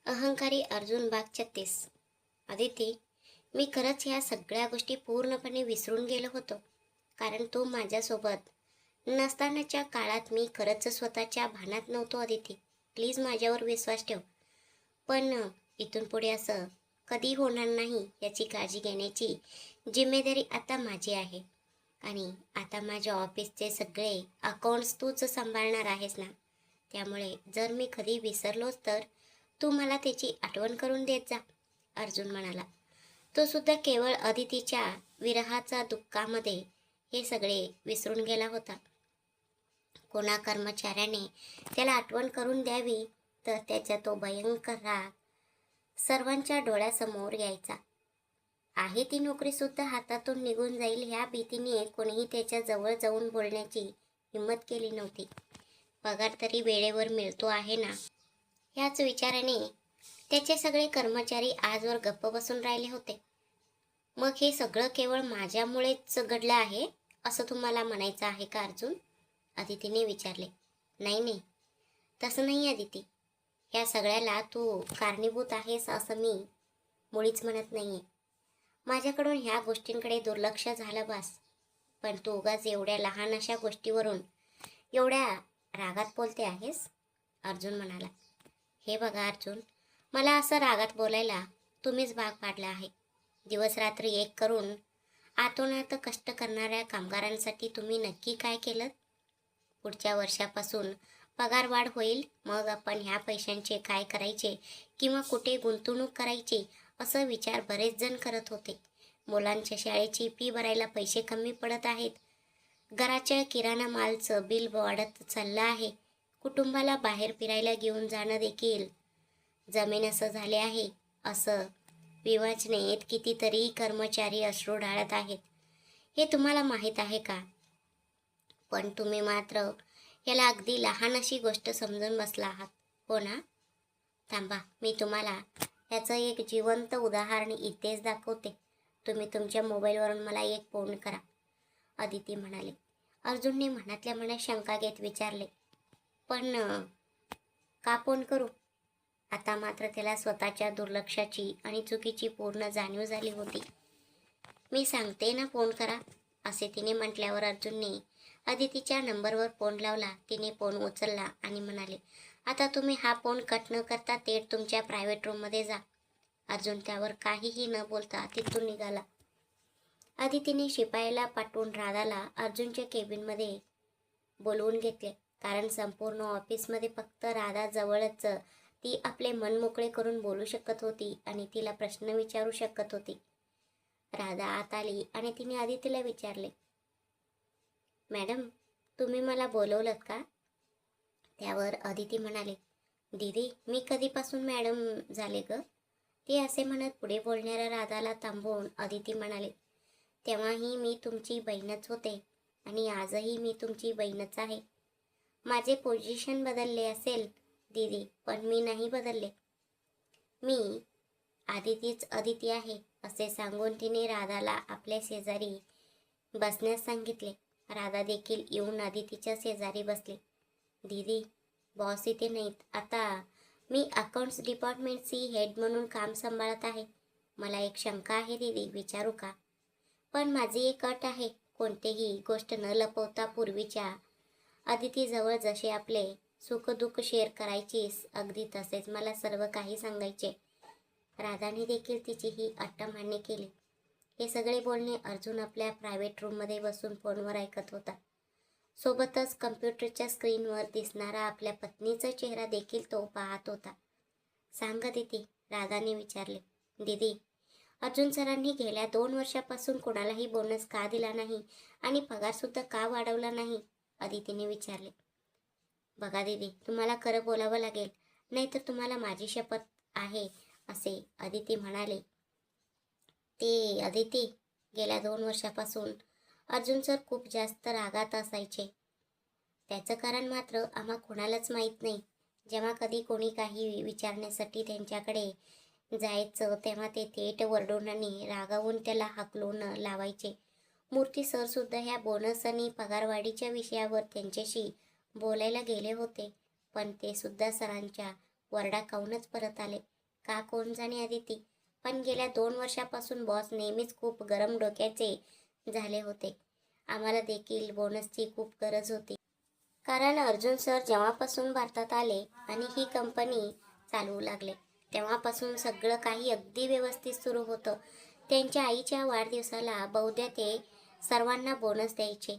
अहंकारी अर्जुन भाग 36. आदिती, मी खरंच ह्या सगळ्या गोष्टी पूर्णपणे विसरून गेलो होतो. कारण तू माझ्यासोबत नसतानाच्या काळात मी खरंच स्वतःच्या भानात नव्हतो. आदिती, प्लीज माझ्यावर विश्वास ठेव. पण इथून पुढे असं कधी होणार नाही याची काळजी घेण्याची जिम्मेदारी आता माझी आहे. आणि आता माझ्या ऑफिसचे सगळे अकाउंट्स तूच सांभाळणार आहेस ना. त्यामुळे जर मी कधी विसरलोच तर तू मला त्याची आठवण करून देत जा. अर्जुन म्हणाला. तो सुद्धा केवळ अदितीच्या विरहाचा दुःखामध्ये हे सगळे विसरून गेला होता. कोणा कर्मचाऱ्याने त्याला आठवण करून द्यावी तर त्याचा तो भयंकर राग सर्वांच्या डोळ्यासमोर यायचा. आहे ती नोकरी सुद्धा हातातून निघून जाईल ह्या भीतीने कोणीही त्याच्या जवळ जाऊन बोलण्याची हिंमत केली नव्हती. पगार तरी वेळेवर मिळतो आहे ना, ह्याच विचाराने त्याचे सगळे कर्मचारी आजवर गप्प बसून राहिले होते. मग हे सगळं केवळ माझ्यामुळेच घडलं आहे असं तुम्हाला म्हणायचं आहे का अर्जुन? अदितीने विचारले. नाही नाही, तसं नाही अदिती. ह्या सगळ्याला तू कारणीभूत आहेस असं मी मुळीच म्हणत नाहीये. माझ्याकडून ह्या गोष्टींकडे दुर्लक्ष झालं बास. पण तू उगाच एवढ्या लहान अशा गोष्टीवरून एवढ्या रागात बोलते आहेस? अर्जुन म्हणाला. हे बघा अर्जुन, मला असं रागात बोलायला तुम्हीच भाग पाडला आहे. दिवस रात्री एक करून आतोनात कष्ट करणाऱ्या कामगारांसाठी तुम्ही नक्की काय केलं? पुढच्या वर्षापासून पगार वाढ होईल, मग आपण ह्या पैशांचे काय करायचे किंवा कुठे गुंतवणूक करायची असं विचार बरेच जण करत होते. मुलांच्या शाळेची फी भरायला पैसे कमी पडत आहेत. घराच्या किराणा मालचं बिल वाढत चाललं आहे. कुटुंबाला बाहेर फिरायला घेऊन जाणं देखील जमेन असं झाले आहे. असं विवंचनेत कितीतरी कर्मचारी अश्रू ढाळत आहेत. हे तुम्हाला माहीत आहे का? पण तुम्ही मात्र याला अगदी लहान अशी गोष्ट समजून बसला आहात, हो ना? थांबा, मी तुम्हाला याचं एक जिवंत उदाहरण इथेच दाखवते. तुम्ही तुमच्या मोबाईलवरून मला एक फोन करा, अदिती म्हणाले. अर्जुनने मनातल्या मनात शंका घेत विचारले. पण का फोन करू? आता मात्र त्याला स्वतःच्या दुर्लक्षाची आणि चुकीची पूर्ण जाणीव झाली होती. मी सांगते ना फोन करा, असे तिने म्हटल्यावर अर्जुनने अदितीच्या नंबरवर फोन लावला. तिने फोन उचलला आणि म्हणाले. आता तुम्ही हा फोन कट न करता थेट तुमच्या प्रायव्हेट रूममध्ये जा. अर्जुन त्यावर काहीही न बोलता तिथून निघाला. अदितीने शिपायाला पाठवून राधाला अर्जुनच्या केबिनमध्ये बोलवून घेतले. कारण संपूर्ण ऑफिसमध्ये फक्त राधा जवळच ती आपले मन मोकळे करून बोलू शकत होती आणि तिला प्रश्न विचारू शकत होती. राधा आत आली आणि तिने अदितीला विचारले. मॅडम, तुम्ही मला बोलवलं का? त्यावर अदिती म्हणाले. दीदी, मी कधीपासून मॅडम झाले ग? ते असे म्हणत पुढे बोलणाऱ्या राधाला थांबवून अदिती म्हणाले. तेव्हाही मी तुमची बहीणच होते आणि आजही मी तुमची बहीणच आहे. माझे पोझिशन बदलले असेल दीदी, पण मी नाही बदलले. मी आदितीच अदिती आहे, असे सांगून तिने राधाला आपल्या शेजारी बसण्यास सांगितले. राधा देखील येऊन अदितीच्या शेजारी बसली. दीदी, बॉस इथे नाहीत. आता मी अकाउंट्स डिपार्टमेंटची हेड म्हणून काम सांभाळत आहे. मला एक शंका आहे दीदी, विचारू का? पण माझी एक अट आहे. कोणतीही गोष्ट न लपवता पूर्वीच्या अदितीजवळ जसे आपले सुखदुःख शेअर करायचीस, अगदी तसेच मला सर्व काही सांगायचे. राधाने देखील तिची ही अट मान्य केली. हे सगळे बोलणे अर्जुन आपल्या प्रायव्हेट रूममध्ये बसून फोनवर ऐकत होता. सोबतच कम्प्युटरच्या स्क्रीनवर दिसणारा आपल्या पत्नीचा चेहरा देखील तो पाहत होता. सांग दीदी, राधाने विचारले. दीदी, अर्जुन सरांनी गेल्या 2 वर्षापासून कोणालाही बोनस का दिला नाही आणि पगारसुद्धा का वाढवला नाही? अदितीने विचारले. बघा दीदी, तुम्हाला खरं बोलावं लागेल, नाहीतर तुम्हाला माझी शपथ आहे, असे अदिती म्हणाले. ते अदिती, गेल्या 2 वर्षापासून अर्जुन सर खूप जास्त रागात असायचे. त्याचं कारण मात्र आम्हा कोणालाच माहीत नाही. जेव्हा कधी कोणी काही विचारण्यासाठी त्यांच्याकडे जायचं तेव्हा ते थेट वरडून आणि रागावून त्याला हाकलून लावायचे. मूर्ती सरसुद्धा ह्या बोनस आणि पगारवाढीच्या विषयावर त्यांच्याशी बोलायला गेले होते, पण ते सुद्धा सरांच्या वरडा खाऊनच परत आले. का कोण जाणे अदिती, पण गेल्या 2 वर्षापासून बॉस नेहमीच खूप गरम डोक्याचे झाले होते. आम्हाला देखील बोनसची खूप गरज होती. कारण अर्जुन सर जेव्हापासून भारतात आले आणि ही कंपनी चालवू लागले, तेव्हापासून सगळं काही अगदी व्यवस्थित सुरू होतं. त्यांच्या आईच्या वाढदिवसाला बहुधा ते सर्वांना बोनस द्यायचे.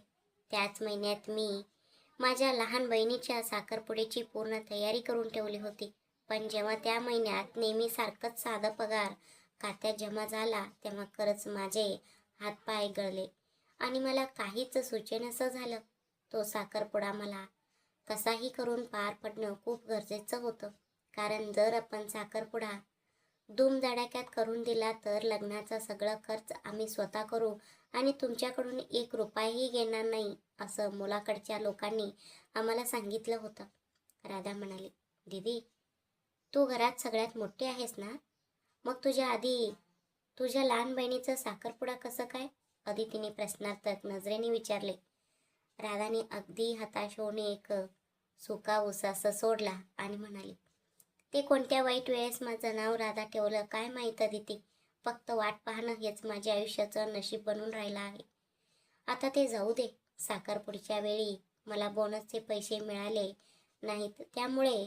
त्याच महिन्यात मी माझ्या लहान बहिणीच्या साखरपुड्याची पूर्ण तयारी करून ठेवली होती. पण जेव्हा त्या महिन्यात नेहमीसारखंच साधा पगार खात्यात जमा झाला, तेव्हा खरंच माझे हातपाय गळले आणि मला काहीच सुचेनासं झालं. तो साखरपुडा मला कसाही करून पार पडणं खूप गरजेचं होतं. कारण जर आपण साखरपुडा धूमधडाक्यात करून दिला तर लग्नाचा सगळा खर्च आम्ही स्वतः करू आणि तुमच्याकडून 1 रुपयाही घेणार नाही, असं मुलाकडच्या लोकांनी आम्हाला सांगितलं होतं. राधा म्हणाली, दीदी, तू घरात सगळ्यात मोठी आहेस ना, मग तुझ्या आधी तुझ्या लहान बहिणीचं साखरपुडा कसं काय? अदितीने प्रश्नार्थक नजरेने विचारले. राधाने अगदी हताश होऊन एक सुका उसास सोडला आणि म्हणाली, ते कोणत्या वाईट वेळेस माझं नाव राधा ठेवलं काय माहीत अदिती. फक्त वाट पाहणं हेच माझ्या आयुष्याचं नशीब बनून राहिलं आहे. आता ते जाऊ दे. साखरपुडच्या वेळी मला बोनसचे पैसे मिळाले नाहीत, त्यामुळे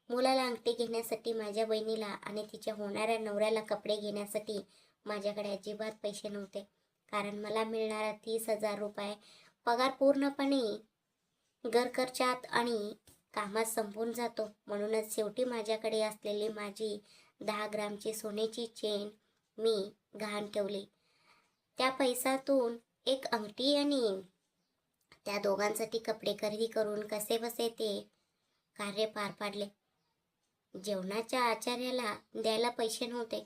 मुलाला अंगठी घेण्यासाठी माझ्या बहिणीला आणि तिच्या होणाऱ्या नवऱ्याला कपडे घेण्यासाठी माझ्याकडे अजिबात पैसे नव्हते. कारण मला मिळणारा 30,000 रुपये पगार पूर्णपणे घरखर्चात आणि कामात संपून जातो. म्हणूनच शेवटी माझ्याकडे असलेली माझी 10 ग्रामची सोन्याची चेन मी गहाण ठेवली. त्या पैशातून एक अंगठी आणि त्या दोघांसाठी कपडे खरेदी करून कसेबसे ते कार्य पार पाडले. जेवणाच्या आचार्याला द्यायला पैसे नव्हते,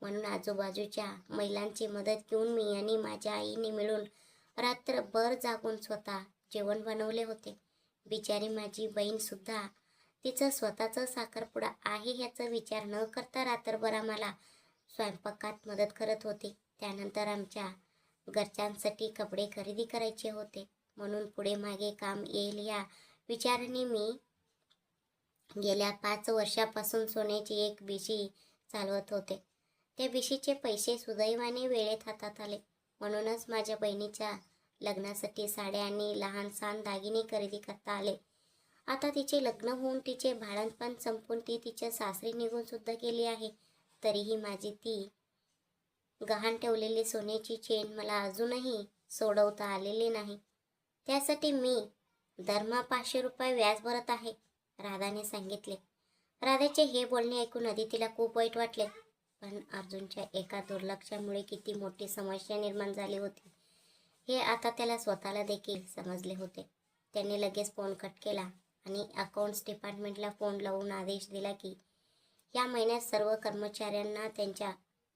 म्हणून आजूबाजूच्या महिलांची मदत घेऊन मी आणि माझ्या आईने मिळून रात्रभर जागून स्वतः जेवण बनवले होते. बिचारी माझी बहीणसुद्धा तिचं स्वतःचा साखरपुडा आहे ह्याचा विचार न करता रात्रभर आम्हाला स्वयंपाकात मदत करत होती. त्यानंतर आमच्या घरच्यांसाठी कपडे खरेदी करायचे होते, म्हणून पुढे मागे काम येईल या विचाराने मी गेल्या 5 वर्षापासून सोन्याची एक बिशी चालवत होते. त्या बिशीचे पैसे सुदैवाने वेळेत हातात आले. म्हणूनच माझ्या बहिणीच्या लग्नासाठी साड्या आणि लहानसहान दागिने खरेदी करता आले. आता तिचे लग्न होऊन तिचे भाडणपण संपून ती तिच्या सासरी निघून सुद्धा गेली आहे. तरीही माझी ती गहाण ठेवलेली सोन्याची चेन मला अजूनही सोडवता आलेली नाही. त्यासाठी मी दरमहा 500 रुपये व्याज भरत आहे, राधाने सांगितले. राधाचे हे बोलणे ऐकून अदितीला खूप वाईट वाटले. पण अर्जुनच्या एका दुर्लक्षामुळे किती मोठी समस्या निर्माण झाली होती हे आता त्याला स्वतःला देखील समजले होते. त्याने लगेच फोन कट केला आणि अकाउंट्स डिपार्टमेंटला फोन लावून आदेश दिला की या महिन्यात सर्व कर्मचाऱ्यांना त्यांच्या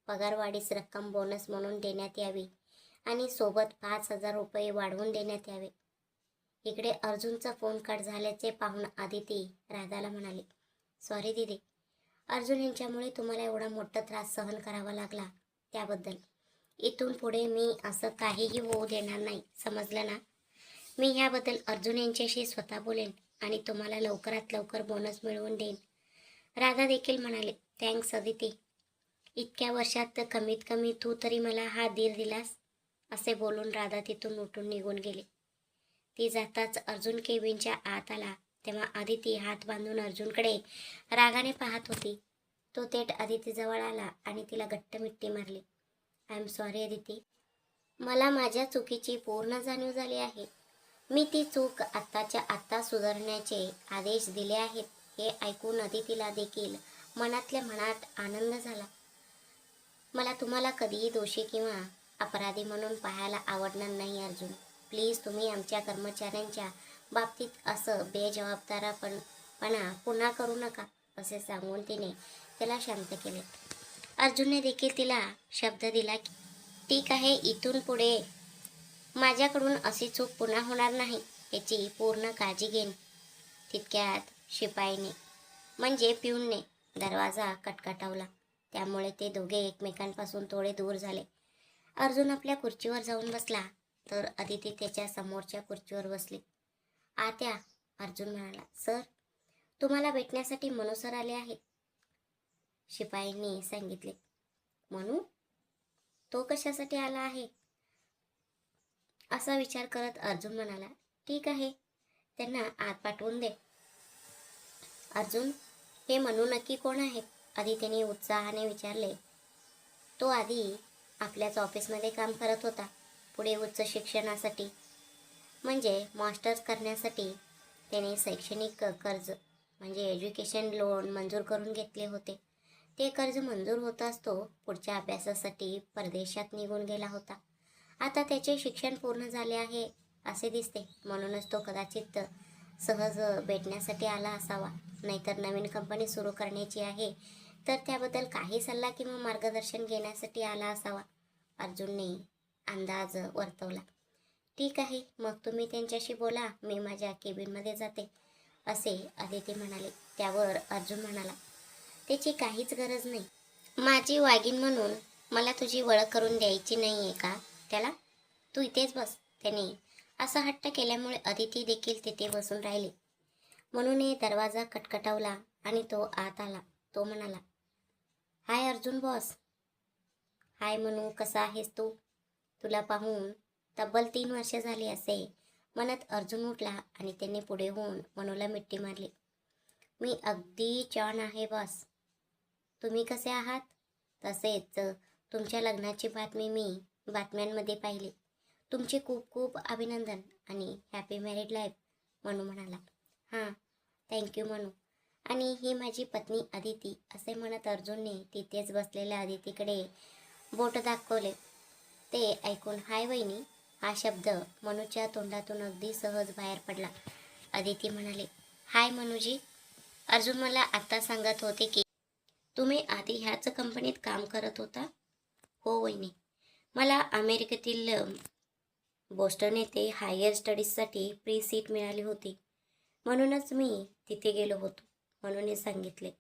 पगारवाढीस रक्कम बोनस म्हणून देण्यात यावी आणि सोबत 5,000 रुपये वाढवून देण्यात यावे. इकडे अर्जुनचा फोन कट झाल्याचे पाहून आदिती राधाला म्हणाली, सॉरी दीदी, अर्जुन यांच्यामुळे तुम्हाला एवढा मोठा त्रास सहन करावा लागला त्याबद्दल. इथून पुढे मी असं काहीही होऊ देणार नाही, समजलं ना. मी ह्याबद्दल अर्जुन यांच्याशी स्वतः बोलेन आणि तुम्हाला लवकरात लवकर बोनस मिळवून देईन. राधा देखील म्हणाले, थँक्स अदिती, इतक्या वर्षात कमीत कमी तू तरी मला हा धीर दिलास. असे बोलून राधा तिथून उठून निघून गेली. ती जाताच अर्जुन केबिनच्या आत आला तेव्हा आदिती हात बांधून अर्जुनकडे रागाने पाहत होती. तो थेट अदितीजवळ आला आणि तिला घट्ट मिठी मारली. आय एम सॉरी अदिती, मला माझ्या चुकीची पूर्ण जाणीव झाली आहे. मी ती चूक आत्ताच्या आत्ता सुधारण्याचे आदेश दिले आहेत. हे ऐकून अदितीला देखील मनातल्या मनात आनंद झाला. मला तुम्हाला कधीही दोषी किंवा अपराधी म्हणून पाहायला आवडणार नाही अर्जुन. प्लीज तुम्ही आमच्या कर्मचाऱ्यांच्या बाबतीत असं बेजबाबदारपणा पुन्हा करू नका, असे सांगून तिने त्याला शांत केले. अर्जुनने देखील तिला शब्द दिला की ठीक आहे, इथून पुढे माझ्याकडून अशी चूक पुन्हा होणार नाही याची पूर्ण काळजी घेईन. तितक्यात शिपाईने म्हणजे पिऊनने दरवाजा खटखटावला. त्यामुळे ते दोघे एकमेकांपासून थोडे दूर झाले. अर्जुन आपल्या खुर्चीवर जाऊन बसला तर अदिती त्याच्या समोरच्या खुर्चीवर बसली. आत्या, अर्जुन म्हणाला, सर तुम्हाला भेटण्यासाठी मनू सर आले आहेत, शिपाईंनी सांगितले. मनू? तो कशासाठी आला आहे? असा विचार करत अर्जुन म्हणाला, ठीक आहे, त्यांना आत पाठवून दे. अर्जुन, हे मनू नक्की कोण आहे? आदितीने उत्साहाने विचारले. तो आधी आपल्याच ऑफिसमध्ये काम करत होता. पुढे उच्च शिक्षणासाठी म्हणजे मास्टर्स करण्यासाठी त्याने शैक्षणिक कर्ज म्हणजे एज्युकेशन लोन मंजूर करून घेतले होते. ते कर्ज मंजूर होताच तो पुढच्या अभ्यासासाठी परदेशात निघून गेला होता. आता त्याचे शिक्षण पूर्ण झाले आहे असे दिसते, म्हणूनच तो कदाचित सहज भेटण्यासाठी आला असावा. नाहीतर नवीन कंपनी सुरू करण्याची आहे तर त्याबद्दल काही सल्ला किंवा मार्गदर्शन घेण्यासाठी आला असावा, अर्जुनने अंदाज वर्तवला. ठीक आहे, मग तुम्ही त्यांच्याशी बोला, मी माझ्या केबिनमध्ये जाते, असे आदिती म्हणाले. त्यावर अर्जुन म्हणाला, त्याची काहीच गरज नाही. माझी वाघीण म्हणून मला तुझी ओळख करून द्यायची नाही आहे का त्याला? तू इथेच बस. त्याने असा हट्ट केल्यामुळे अदिती देखील तिथे बसून राहिली. म्हणून दरवाजा खटखटावला आणि तो आत आला. तो म्हणाला, हाय अर्जुन बॉस. हाय मनू, कसा आहेस तू? तुला पाहून तब्बल 3 वर्षे झाली असे म्हणत अर्जुन उठला आणि त्याने पुढे होऊन मनूला मिठी मारली. मी अगदी छान आहे बॉस. तुम्ही कसे आहात? तसेच तुमच्या लग्नाची बातमी मी बातम्यांमध्ये पाहिली. तुमचे खूप खूप अभिनंदन आणि हॅपी मॅरिड लाईफ, मनू म्हणाला. हां, थँक्यू मनू. आणि ही माझी पत्नी अदिती, असे म्हणत अर्जुनने तिथेच बसलेल्या अदितीकडे बोट दाखवले. ते ऐकून हाय वहिनी हा शब्द मनूच्या तोंडातून अगदी सहज बाहेर पडला. अदिती म्हणाले, हाय मनूजी. अर्जुन मला आत्ता सांगत होते की तुम्ही आधी ह्याच कंपनीत काम करत होता? हो वहिनी. मला अमेरिकेतील बोस्टन येथे हायर स्टडीजसाठी प्री सीट मिळाली होती, म्हणूनच मी तिथे गेलो होतो, म्हणून सांगितले.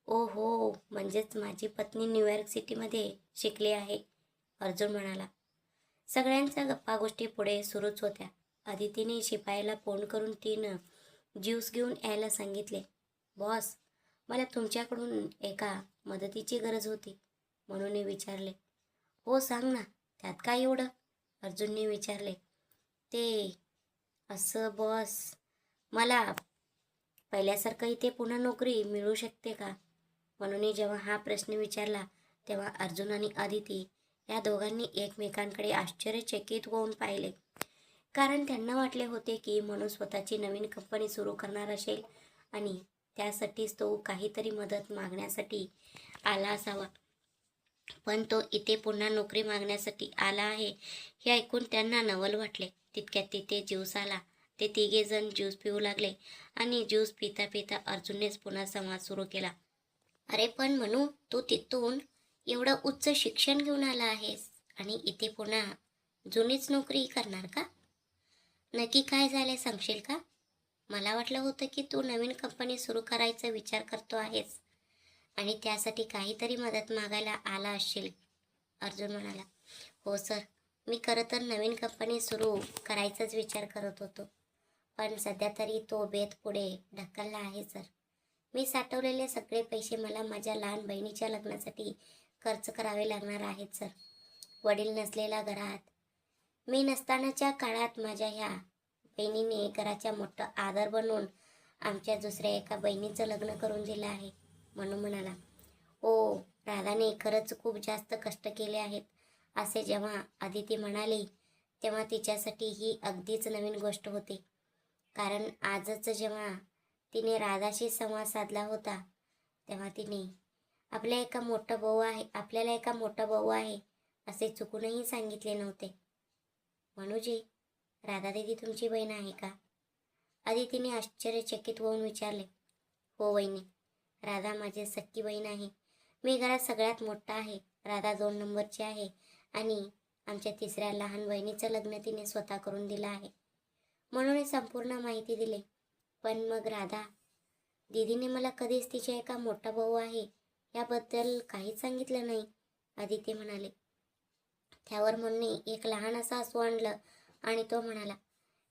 ओ हो, म्हणजेच माझी पत्नी न्यूयॉर्क सिटीमध्ये शिकली आहे, अर्जुन म्हणाला. सगळ्यांच्या गप्पा गोष्टी पुढे सुरूच होत्या. अदितीने शिपायाला फोन करून 3 ज्यूस घेऊन यायला सांगितले. बॉस, मला तुमच्याकडून एका मदतीची गरज होती, म्हणून विचारले. हो सांग ना, त्यात काय एवढं? अर्जुनने विचारले. ते असं बॉस, मला पहिल्यासारखं इथे पुन्हा नोकरी मिळू शकते का? म्हणून जेव्हा हा प्रश्न विचारला तेव्हा अर्जुन आणि अदिती या दोघांनी एकमेकांकडे आश्चर्यचकित होऊन पाहिले. कारण त्यांना वाटले होते की मनू स्वतःची नवीन कंपनी सुरू करणार असेल आणि त्यासाठीच तो काहीतरी मदत मागण्यासाठी आला असावा. पण तो इथे पुन्हा नोकरी मागण्यासाठी आला आहे हे ऐकून त्यांना नवल वाटले. तितक्यात तिथे ज्यूस आला. ते तिघे जण ज्यूस पिऊ लागले आणि ज्यूस पिता पिता अर्जुननेच पुन्हा संवाद सुरू केला. अरे पण मनू, तू तिथून एवढं उच्च शिक्षण घेऊन आला आहेस आणि इथे पुन्हा जुनीच नोकरी करणार का? नक्की काय झाले सांगशील का? मला वाटलं होतं की तू नवीन कंपनी सुरू करायचा विचार करतो आहेस आणि त्यासाठी काहीतरी मदत मागायला आला असशील, अर्जुन म्हणाला. हो सर, मी खरं तर नवीन कंपनी सुरू करायचाच विचार करत होतो, पण सध्या तरी तो बेत पुढे ढकलला आहे सर. मी साठवलेले सगळे पैसे मला माझ्या लहान बहिणीच्या लग्नासाठी खर्च करावे लागणार आहेत सर. वडील नसलेल्या घरात मी नसतानाच्या काळात माझ्या ह्या बहिणीने घराच्या मोठं आधार बनवून आमच्या दुसऱ्या एका बहिणीचं लग्न करून दिलं आहे, म्हणून म्हणाला. ओ, राधाने खरंच खूप जास्त कष्ट केले आहेत, असे जेव्हा अदिती म्हणाली तेव्हा तिच्यासाठी ही अगदीच नवीन गोष्ट होती. कारण आजच जेव्हा तिने राधाशी संवाद साधला होता तेव्हा तिने आपल्याला एका मोठा भाऊ आहे असे चुकूनही सांगितले नव्हते. मनूजी, राधा दीदी तुमची बहीण आहे का? अदितीने आश्चर्यचकित होऊन विचारले. हो वहिनी, राधा माझी सख्खी बहीण आहे. मी घरात सगळ्यात मोठा आहे. राधा 2 नंबरची आहे आणि आमच्या तिसऱ्या लहान बहिणीचं लग्न तिने स्वतः करून दिलं आहे, म्हणून संपूर्ण माहिती दिली. पण मग राधा दीदीने मला कधीच तिच्या एका मोठा भाऊ आहे याबद्दल काहीच सांगितलं नाही, आदिती म्हणाले. त्यावर म्हणणे एक लहान असा हसू आणलं आणि तो म्हणाला,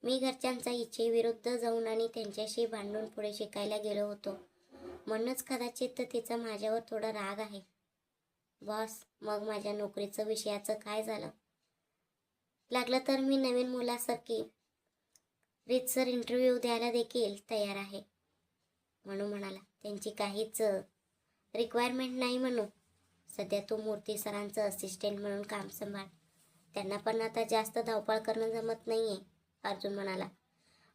मी घरच्यांचा इच्छेविरुद्ध जाऊन आणि त्यांच्याशी भांडून पुढे शिकायला गेलो होतो. म्हणूनच कदाचित तिचा माझ्यावर थोडा राग आहे. बॉस, मग माझ्या नोकरीचं विषयाचं काय झालं? लागलं तर मी नवीन मुलासारखी रीतसर इंटरव्ह्यू द्यायला देखील तयार आहे. म्हणू म्हणाला, त्यांची काहीच रिक्वायरमेंट नाही म्हणू. सध्या तू मूर्ती सरांचं असिस्टंट म्हणून काम सांभाळ. त्यांना पण आता जास्त धावपळ करणं जमत नाही आहे, अर्जुन म्हणाला.